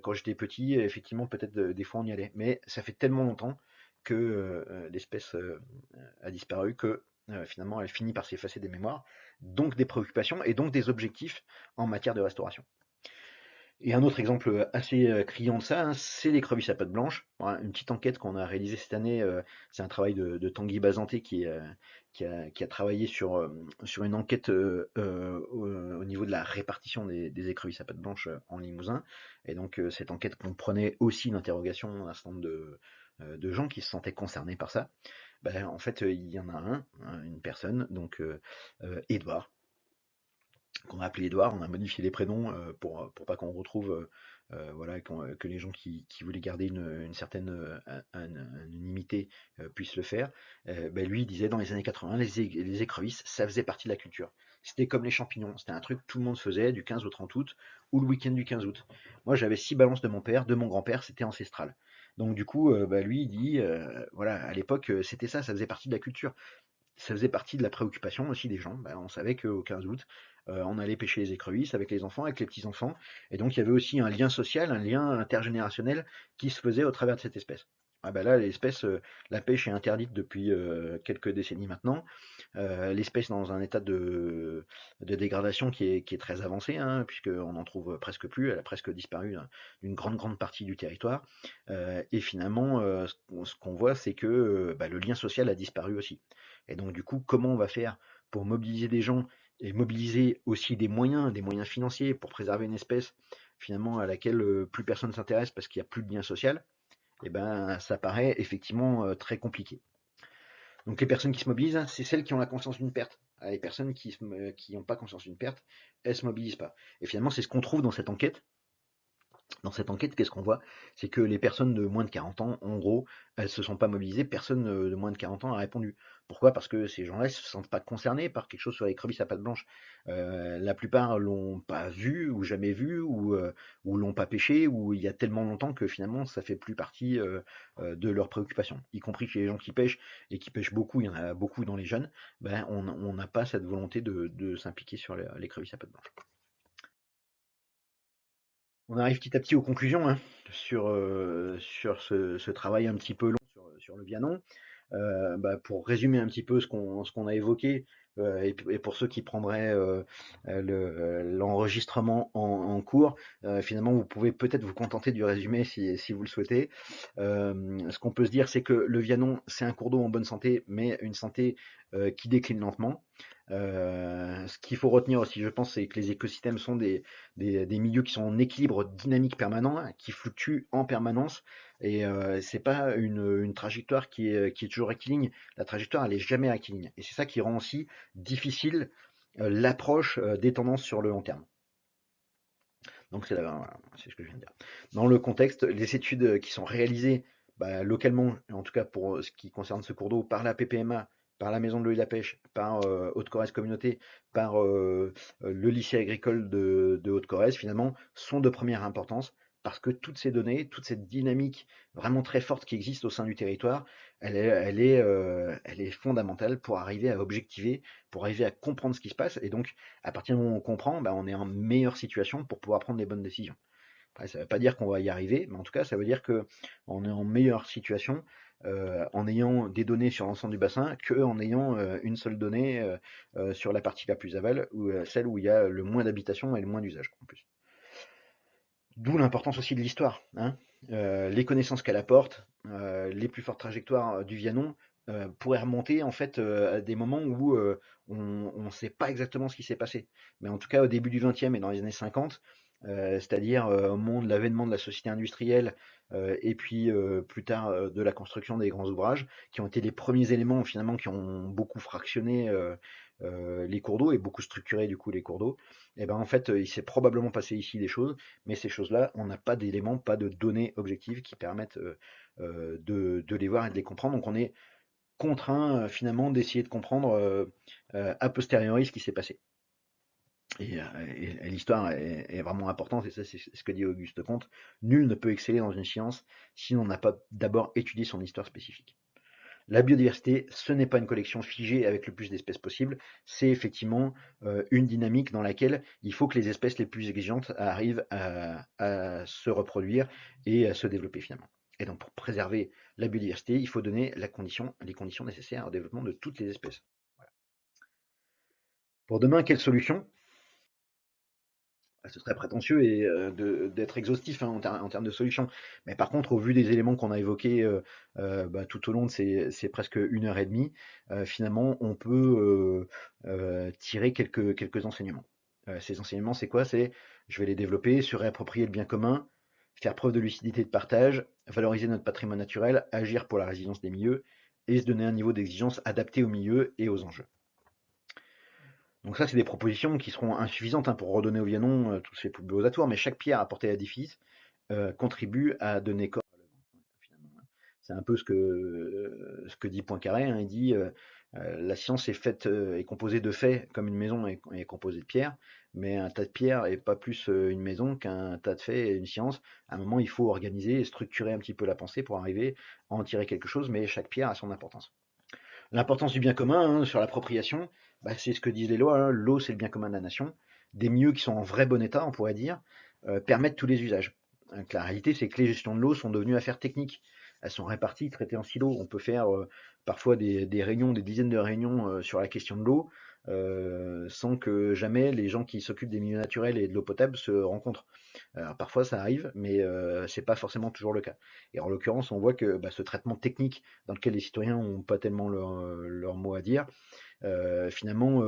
quand j'étais petit effectivement peut-être des fois on y allait, mais ça fait tellement longtemps que l'espèce a disparu que finalement elle finit par s'effacer des mémoires, donc des préoccupations et donc des objectifs en matière de restauration. Et un autre exemple assez criant de ça, hein, c'est les crevisses à pattes blanches. Voilà, une petite enquête qu'on a réalisée cette année, c'est un travail de Tanguy Bazanté qui a travaillé sur une enquête au niveau de la répartition des écrevisses à pattes blanches en Limousin. Et donc cette enquête comprenait aussi une interrogation d'un certain nombre de gens qui se sentaient concernés par ça. En fait, il y en a une personne, donc Edouard, qu'on a appelé Édouard. On a modifié les prénoms pour pas qu'on retrouve voilà, que les gens qui voulaient garder une certaine anonymité puissent le faire. Ben, lui, il disait dans les années 80, les écrevisses, ça faisait partie de la culture. C'était comme les champignons, c'était un truc que tout le monde faisait du 15 au 30 août ou le week-end du 15 août. Moi, j'avais 6 balances de mon père, de mon grand-père, c'était ancestral. Donc du coup, bah, lui, il dit, voilà, à l'époque, c'était ça faisait partie de la culture. Ça faisait partie de la préoccupation aussi des gens. Bah, on savait qu'au 15 août, on allait pêcher les écrevisses avec les enfants, avec les petits-enfants. Et donc, il y avait aussi un lien social, un lien intergénérationnel qui se faisait au travers de cette espèce. Ah bah là, l'espèce, la pêche est interdite depuis quelques décennies maintenant. L'espèce est dans un état de dégradation qui est très avancé, hein, puisqu'on n'en trouve presque plus. Elle a presque disparu d'une grande partie du territoire. Et finalement, ce qu'on voit, c'est que bah, le lien social a disparu aussi. Et donc, du coup, comment on va faire pour mobiliser des gens et mobiliser aussi des moyens financiers pour préserver une espèce finalement à laquelle plus personne s'intéresse parce qu'il n'y a plus de lien social, et ben ça paraît effectivement très compliqué. Donc les personnes qui se mobilisent, hein, c'est celles qui ont la conscience d'une perte. Les personnes qui n'ont pas conscience d'une perte, elles ne se mobilisent pas. Et finalement, c'est ce qu'on trouve dans cette enquête. Dans cette enquête, qu'est-ce qu'on voit? C'est que les personnes de moins de 40 ans, en gros, elles se sont pas mobilisées, personne de moins de 40 ans a répondu. Pourquoi? Parce que ces gens-là ne se sentent pas concernés par quelque chose sur les crevisses à pattes blanches. La plupart l'ont pas vu ou jamais vu ou l'ont pas pêché ou il y a tellement longtemps que finalement ça fait plus partie de leurs préoccupations. Y compris chez les gens qui pêchent et qui pêchent beaucoup, il y en a beaucoup dans les jeunes, ben, on n'a pas cette volonté de s'impliquer sur les crevisses à pattes blanches. On arrive petit à petit aux conclusions hein, sur ce travail un petit peu long sur le Vianon. Bah, pour résumer un petit peu ce qu'on a évoqué, et pour ceux qui prendraient l'enregistrement en cours, finalement vous pouvez peut-être vous contenter du résumé si vous le souhaitez. Ce qu'on peut se dire, c'est que le Vianon, c'est un cours d'eau en bonne santé, mais une santé qui décline lentement. Ce qu'il faut retenir aussi, je pense, c'est que les écosystèmes sont des milieux qui sont en équilibre dynamique permanent, hein, qui fluctuent en permanence. Et c'est pas une trajectoire qui est toujours rectiligne. La trajectoire, elle est jamais rectiligne. Et c'est ça qui rend aussi difficile l'approche des tendances sur le long terme. Donc voilà, c'est ce que je viens de dire. Dans le contexte, les études qui sont réalisées bah, localement, en tout cas pour ce qui concerne ce cours d'eau, par la PPMA, par la Maison de l'eau et de la pêche, par Haute-Corrèze Communauté, par le lycée agricole de Haute-Corrèze, finalement, sont de première importance parce que toutes ces données, toute cette dynamique vraiment très forte qui existe au sein du territoire, elle est fondamentale pour arriver à objectiver, pour arriver à comprendre ce qui se passe. Et donc, à partir du moment où on comprend, bah, on est en meilleure situation pour pouvoir prendre les bonnes décisions. Après, ça ne veut pas dire qu'on va y arriver, mais en tout cas, ça veut dire qu'on est en meilleure situation en ayant des données sur l'ensemble du bassin qu'en ayant une seule donnée sur la partie la plus aval, ou celle où il y a le moins d'habitation et le moins d'usage en plus. D'où l'importance aussi de l'histoire, hein. Les connaissances qu'elle apporte, les plus fortes trajectoires du Vianon pourraient remonter en fait à des moments où on ne sait pas exactement ce qui s'est passé. Mais en tout cas, au début du XXe et dans les années 50, c'est-à-dire au moment de l'avènement de la société industrielle et puis plus tard de la construction des grands ouvrages, qui ont été les premiers éléments finalement qui ont beaucoup fractionné les cours d'eau et beaucoup structuré du coup les cours d'eau. Et ben en fait, il s'est probablement passé ici des choses, mais ces choses-là, on n'a pas d'éléments, pas de données objectives qui permettent de les voir et de les comprendre. Donc on est contraint finalement d'essayer de comprendre a posteriori ce qui s'est passé. Et l'histoire est vraiment importante, et ça c'est ce que dit Auguste Comte. Nul ne peut exceller dans une science si on n'a pas d'abord étudié son histoire spécifique. La biodiversité, ce n'est pas une collection figée avec le plus d'espèces possible, c'est effectivement une dynamique dans laquelle il faut que les espèces les plus exigeantes arrivent à se reproduire et à se développer finalement. Et donc pour préserver la biodiversité, il faut donner les conditions nécessaires au développement de toutes les espèces. Voilà. Pour demain, quelle solution? Ce serait prétentieux et d'être exhaustif hein, en termes de solutions. Mais par contre, au vu des éléments qu'on a évoqués bah, tout au long de ces presque 1 heure et demie, finalement, on peut tirer quelques enseignements. Ces enseignements, c'est quoi? C'est, je vais les développer, se réapproprier le bien commun, faire preuve de lucidité et de partage, valoriser notre patrimoine naturel, agir pour la résilience des milieux et se donner un niveau d'exigence adapté aux milieux et aux enjeux. Donc ça, c'est des propositions qui seront insuffisantes hein, pour redonner au Vianon tous ses plus beaux atours, mais chaque pierre apportée à l'édifice contribue à donner corps à l'œuvre, finalement, hein. C'est un peu ce que dit Poincaré, hein, il dit la science est faite est composée de faits comme une maison est composée de pierres, mais un tas de pierres est pas plus une maison qu'un tas de faits et une science. À un moment, il faut organiser et structurer un petit peu la pensée pour arriver à en tirer quelque chose, mais chaque pierre a son importance. L'importance du bien commun hein, sur l'appropriation, bah, c'est ce que disent les lois, hein. L'eau, c'est le bien commun de la nation. Des milieux qui sont en vrai bon état, on pourrait dire, permettent tous les usages. Donc, la réalité, c'est que les gestions de l'eau sont devenues affaires techniques. Elles sont réparties, traitées en silos. On peut faire parfois des réunions, des dizaines de réunions sur la question de l'eau, sans que jamais les gens qui s'occupent des milieux naturels et de l'eau potable se rencontrent. Alors, parfois ça arrive, mais c'est pas forcément toujours le cas. Et en l'occurrence, on voit que bah, ce traitement technique dans lequel les citoyens n'ont pas tellement leur mot à dire, finalement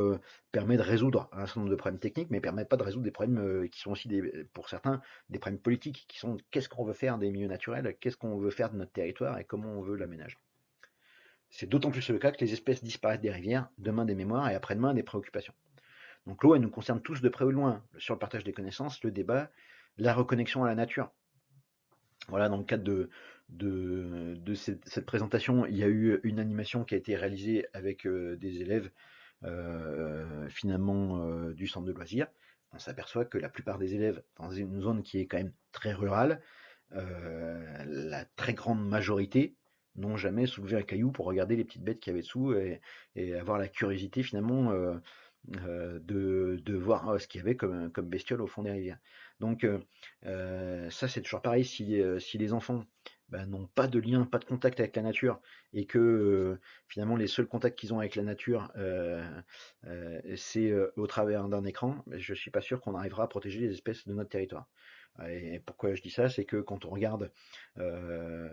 permet de résoudre un certain nombre de problèmes techniques, mais permet pas de résoudre des problèmes qui sont aussi pour certains des problèmes politiques, qui sont qu'est-ce qu'on veut faire des milieux naturels, qu'est-ce qu'on veut faire de notre territoire et comment on veut l'aménager. C'est d'autant plus le cas que les espèces disparaissent des rivières, demain des mémoires et après-demain des préoccupations. Donc l'eau, elle nous concerne tous de près ou de loin, sur le partage des connaissances, le débat, la reconnexion à la nature. Voilà, dans le cadre de cette présentation, il y a eu une animation qui a été réalisée avec des élèves finalement du centre de loisirs. On s'aperçoit que la plupart des élèves, dans une zone qui est quand même très rurale, la très grande majorité n'ont jamais soulevé un caillou pour regarder les petites bêtes qu'il y avait dessous et avoir la curiosité finalement de voir ce qu'il y avait comme bestiole au fond des rivières. Donc ça c'est toujours pareil, si les enfants bah, n'ont pas de lien, pas de contact avec la nature, et que finalement les seuls contacts qu'ils ont avec la nature, c'est au travers d'un écran, je ne suis pas sûr qu'on arrivera à protéger les espèces de notre territoire. Et pourquoi je dis ça, c'est que quand on regarde, euh,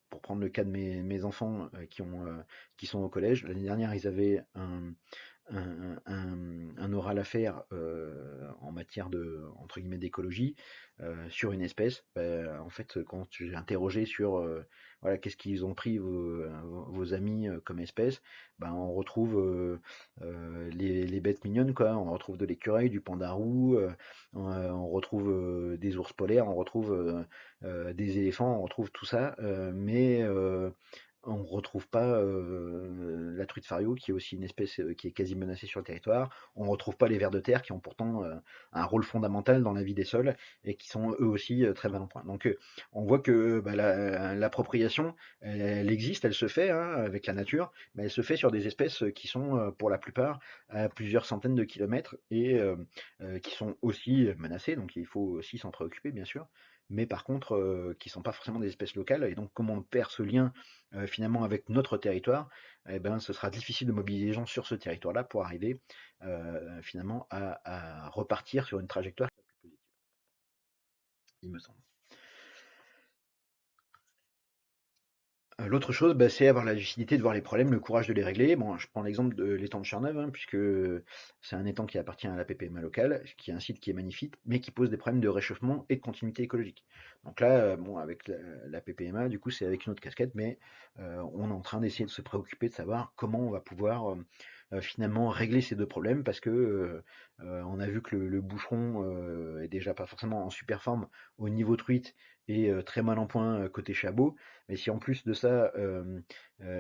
pour prendre le cas de mes enfants qui sont au collège, l'année dernière ils avaient un oral à faire en matière de entre guillemets d'écologie sur une espèce. Bah, en fait, quand j'ai interrogé sur voilà qu'est-ce qu'ils ont pris vos amis comme espèce, ben on retrouve les bêtes mignonnes quoi. On retrouve de l'écureuil, du pandarou, on retrouve des ours polaires, on retrouve des éléphants, on retrouve tout ça, mais on ne retrouve pas la truite fario, qui est aussi une espèce qui est quasi menacée sur le territoire. On ne retrouve pas les vers de terre, qui ont pourtant un rôle fondamental dans la vie des sols et qui sont eux aussi très mal en point. Donc on voit que bah, l'appropriation, elle existe, elle se fait hein, avec la nature, mais elle se fait sur des espèces qui sont pour la plupart à plusieurs centaines de kilomètres et qui sont aussi menacées, donc il faut aussi s'en préoccuper bien sûr, mais par contre qui ne sont pas forcément des espèces locales, et donc comment on perd ce lien finalement avec notre territoire, eh ben, ce sera difficile de mobiliser les gens sur ce territoire-là pour arriver finalement à repartir sur une trajectoire plus positive, il me semble. L'autre chose, bah, c'est avoir la lucidité de voir les problèmes, le courage de les régler. Bon, je prends l'exemple de l'étang de Charneuve, hein, puisque c'est un étang qui appartient à la PPMA locale, qui est un site qui est magnifique, mais qui pose des problèmes de réchauffement et de continuité écologique. Donc là, bon, avec la PPMA, du coup, c'est avec une autre casquette, mais on est en train d'essayer de se préoccuper de savoir comment on va pouvoir finalement régler ces deux problèmes, parce que on a vu que le boucheron est déjà pas forcément en super forme au niveau truite et très mal en point côté Chabot. Mais si en plus de ça,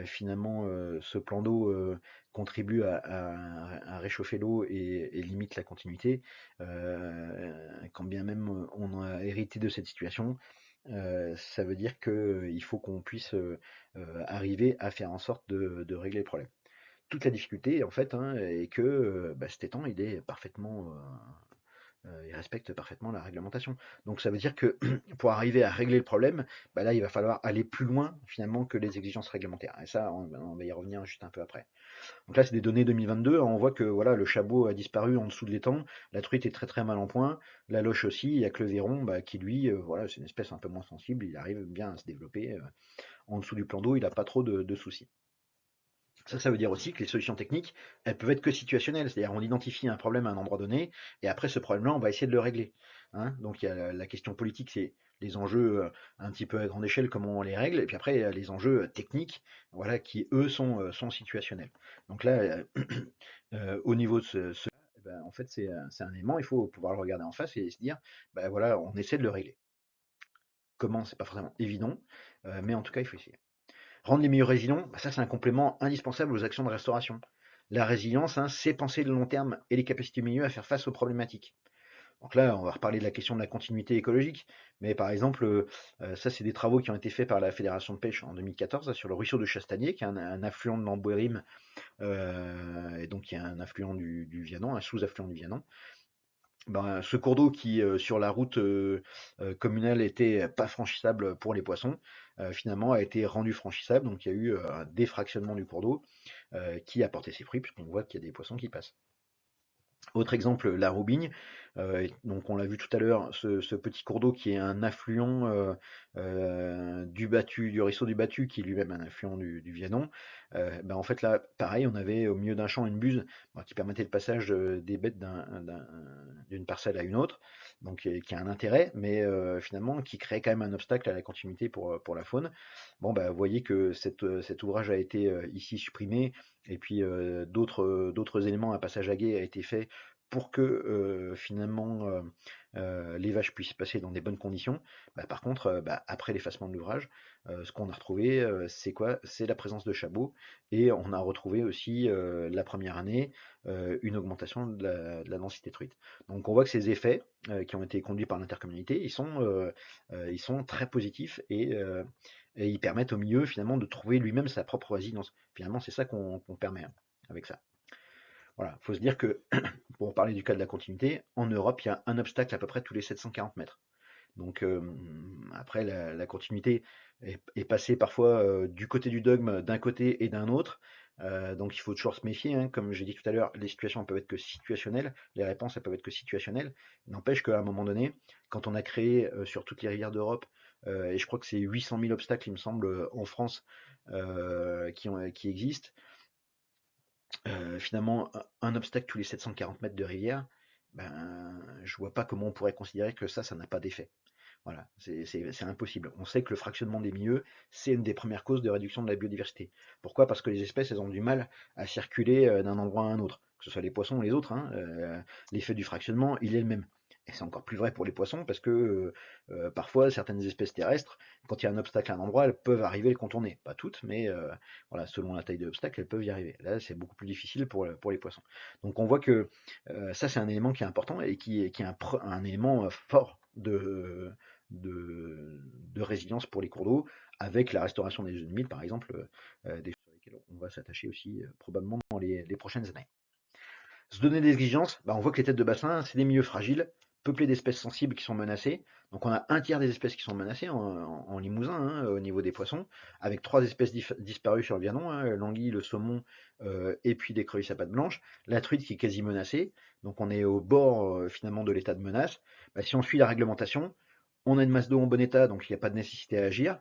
finalement, ce plan d'eau contribue à réchauffer l'eau et limite la continuité, quand bien même on a hérité de cette situation, ça veut dire qu'il faut qu'on puisse arriver à faire en sorte de régler le problème. Toute la difficulté, en fait, hein, est que bah, cet étang, il est parfaitement il respecte parfaitement la réglementation. Donc ça veut dire que pour arriver à régler le problème, bah là il va falloir aller plus loin finalement que les exigences réglementaires. Et ça, on va y revenir juste un peu après. Donc là c'est des données 2022, on voit que voilà le chabot a disparu en dessous de l'étang, la truite est très très mal en point, la loche aussi, il n'y a que le verron bah, qui lui, voilà c'est une espèce un peu moins sensible, il arrive bien à se développer en dessous du plan d'eau, il n'a pas trop de soucis. Ça veut dire aussi que les solutions techniques, elles peuvent être que situationnelles. C'est-à-dire, on identifie un problème à un endroit donné, et après, ce problème-là, on va essayer de le régler, hein. Donc, il y a la question politique, c'est les enjeux un petit peu à grande échelle, comment on les règle, et puis après, il y a les enjeux techniques, voilà, qui, eux, sont situationnels. Donc là, Au niveau de eh ben, en fait, c'est un élément, il faut pouvoir le regarder en face et se dire, bah voilà, on essaie de le régler. Comment? C'est pas forcément évident, mais en tout cas, il faut essayer. Rendre les milieux résilients, bah ça c'est un complément indispensable aux actions de restauration. La résilience, hein, c'est penser le long terme et les capacités du milieu à faire face aux problématiques. Donc là, on va reparler de la question de la continuité écologique, mais par exemple, ça c'est des travaux qui ont été faits par la Fédération de pêche en 2014 sur le ruisseau de Chastanier, qui est un affluent de l'Ambouérim, et donc qui est un affluent du Vianon, un sous-affluent du Vianon. Ben, ce cours d'eau qui, sur la route communale était pas franchissable pour les poissons, finalement a été rendu franchissable, donc il y a eu un défractionnement du cours d'eau qui a porté ses fruits, puisqu'on voit qu'il y a des poissons qui passent. Autre exemple, la Roubigne. Donc on l'a vu tout à l'heure, ce petit cours d'eau qui est un affluent du ruisseau du Battu, qui est lui-même un affluent du Vianon. Ben en fait là, pareil, on avait au milieu d'un champ une buse qui permettait le passage des bêtes d'une parcelle à une autre, donc qui a un intérêt, mais finalement qui crée quand même un obstacle à la continuité pour la faune. Bon, bah, vous voyez que cet ouvrage a été ici supprimé, et puis d'autres éléments, un passage à gué a été fait pour que finalement les vaches puissent passer dans des bonnes conditions. Bah, par contre, bah, après l'effacement de l'ouvrage, ce qu'on a retrouvé, c'est quoi? C'est la présence de chabots, et on a retrouvé aussi la première année une augmentation de la densité truite. Donc on voit que ces effets qui ont été conduits par l'intercommunalité, ils sont très positifs, et ils permettent au milieu finalement de trouver lui-même sa propre résilience. Finalement, c'est ça qu'on permet avec ça. Voilà, il faut se dire que, pour parler du cas de la continuité, en Europe, il y a un obstacle à peu près tous les 740 mètres. Donc après, la continuité est passée parfois du côté du dogme d'un côté et d'un autre. Donc il faut toujours se méfier, hein. Comme j'ai dit tout à l'heure, les situations peuvent être que situationnelles, les réponses elles peuvent être que situationnelles. N'empêche qu'à un moment donné, quand on a créé sur toutes les rivières d'Europe, et je crois que c'est 800 000 obstacles, il me semble, en France, qui existent, finalement, un obstacle tous les 740 mètres de rivière, ben, je vois pas comment on pourrait considérer que ça n'a pas d'effet. Voilà, c'est impossible. On sait que le fractionnement des milieux, c'est une des premières causes de réduction de la biodiversité. Pourquoi? Parce que les espèces, elles ont du mal à circuler d'un endroit à un autre, que ce soit les poissons ou les autres, hein, l'effet du fractionnement, il est le même. Et c'est encore plus vrai pour les poissons parce que parfois, certaines espèces terrestres, quand il y a un obstacle à un endroit, elles peuvent arriver à le contourner. Pas toutes, mais voilà, selon la taille de l'obstacle, elles peuvent y arriver. Là, c'est beaucoup plus difficile pour les poissons. Donc on voit que ça, c'est un élément qui est important et qui est un élément fort de résilience pour les cours d'eau, avec la restauration des zones humides, par exemple, des choses sur lesquelles on va s'attacher aussi probablement dans les prochaines années. Se donner des exigences, bah, on voit que les têtes de bassin, c'est des milieux fragiles, peuplés d'espèces sensibles qui sont menacées. Donc on a un tiers des espèces qui sont menacées en Limousin, hein, au niveau des poissons, avec 3 espèces disparues sur le Vianon, hein, l'anguille, le saumon, et puis des crevisses à pattes blanches. La truite qui est quasi menacée, donc on est au bord finalement de l'état de menace. Bah, si on suit la réglementation, on a une masse d'eau en bon état, donc il n'y a pas de nécessité à agir.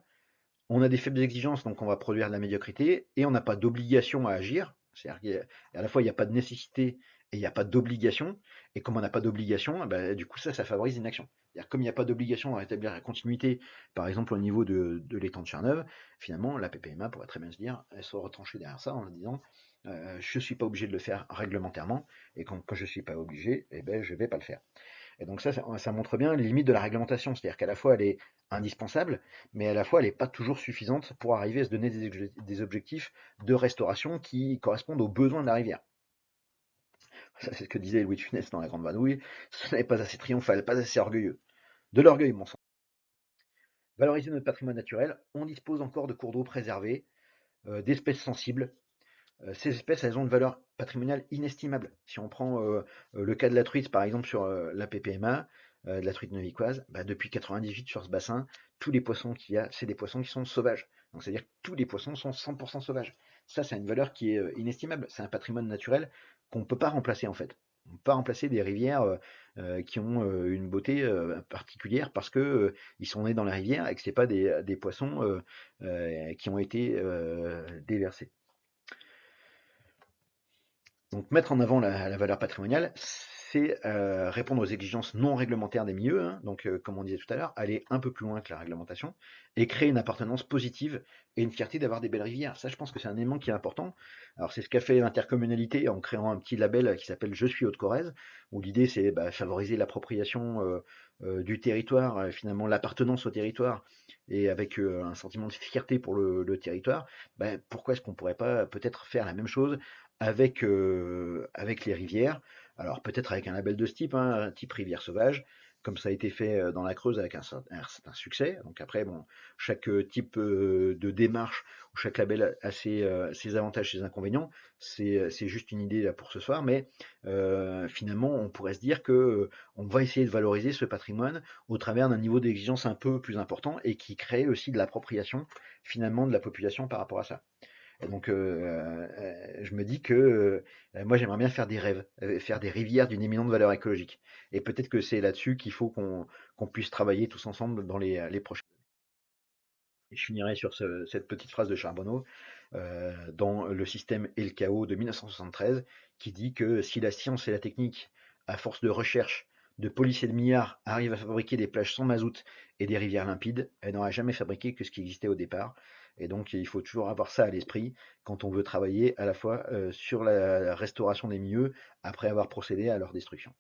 On a des faibles exigences, donc on va produire de la médiocrité, et on n'a pas d'obligation à agir. C'est-à-dire qu'à la fois, il n'y a pas de nécessité et il n'y a pas d'obligation. Et comme on n'a pas d'obligation, eh ben, du coup, ça favorise l'inaction. C'est-à-dire comme il n'y a pas d'obligation à rétablir la continuité, par exemple au niveau de l'étang de Charneuve, finalement, la PPMA pourrait très bien se dire, elle se retrancher derrière ça en disant, je ne suis pas obligé de le faire réglementairement, et quand je ne suis pas obligé, eh ben, je ne vais pas le faire. Et donc ça montre bien les limites de la réglementation, c'est-à-dire qu'à la fois elle est indispensable, mais à la fois elle n'est pas toujours suffisante pour arriver à se donner des objectifs de restauration qui correspondent aux besoins de la rivière. Ça, c'est ce que disait Louis de Funès dans La Grande Vadrouille, ce n'est pas assez triomphal, pas assez orgueilleux. De l'orgueil, mon sang. Valoriser notre patrimoine naturel, on dispose encore de cours d'eau préservés, d'espèces sensibles. Ces espèces, elles ont une valeur patrimoniale inestimable. Si on prend le cas de la truite, par exemple, sur la PPMA, de la truite novicoise, bah, depuis 98 sur ce bassin, tous les poissons qu'il y a, c'est des poissons qui sont sauvages. Donc c'est-à-dire que tous les poissons sont 100% sauvages. Ça, c'est une valeur qui est inestimable. C'est un patrimoine naturel qu'on ne peut pas remplacer en fait. On ne peut pas remplacer des rivières qui ont une beauté particulière parce que ils sont nés dans la rivière et que c'est pas des poissons qui ont été déversés. Donc mettre en avant la valeur patrimoniale, c'est répondre aux exigences non réglementaires des milieux, hein, donc comme on disait tout à l'heure, aller un peu plus loin que la réglementation et créer une appartenance positive et une fierté d'avoir des belles rivières. Ça, je pense que c'est un élément qui est important. Alors, c'est ce qu'a fait l'intercommunalité en créant un petit label qui s'appelle Je suis Haute-Corrèze, où l'idée c'est favoriser l'appropriation du territoire, finalement l'appartenance au territoire, et avec un sentiment de fierté pour le territoire. Pourquoi est-ce qu'on ne pourrait pas peut-être faire la même chose avec les rivières? Alors peut-être avec un label de ce type, hein, type rivière sauvage, comme ça a été fait dans la Creuse avec un certain succès. Donc après, bon, chaque type de démarche ou chaque label a ses avantages, ses inconvénients. C'est juste une idée là pour ce soir, mais finalement, on pourrait se dire que on va essayer de valoriser ce patrimoine au travers d'un niveau d'exigence un peu plus important et qui crée aussi de l'appropriation finalement de la population par rapport à ça. Et donc, je me dis que moi, j'aimerais bien faire des rêves, faire des rivières d'une éminente valeur écologique. Et peut-être que c'est là-dessus qu'il faut qu'on puisse travailler tous ensemble dans les prochaines années. Et je finirai sur cette petite phrase de Charbonneau dans Le système et le chaos de 1973, qui dit que si la science et la technique, à force de recherche, de police et de milliards, arrivent à fabriquer des plages sans mazout et des rivières limpides, elle n'aura jamais fabriqué que ce qui existait au départ. Et donc, il faut toujours avoir ça à l'esprit quand on veut travailler à la fois sur la restauration des milieux après avoir procédé à leur destruction.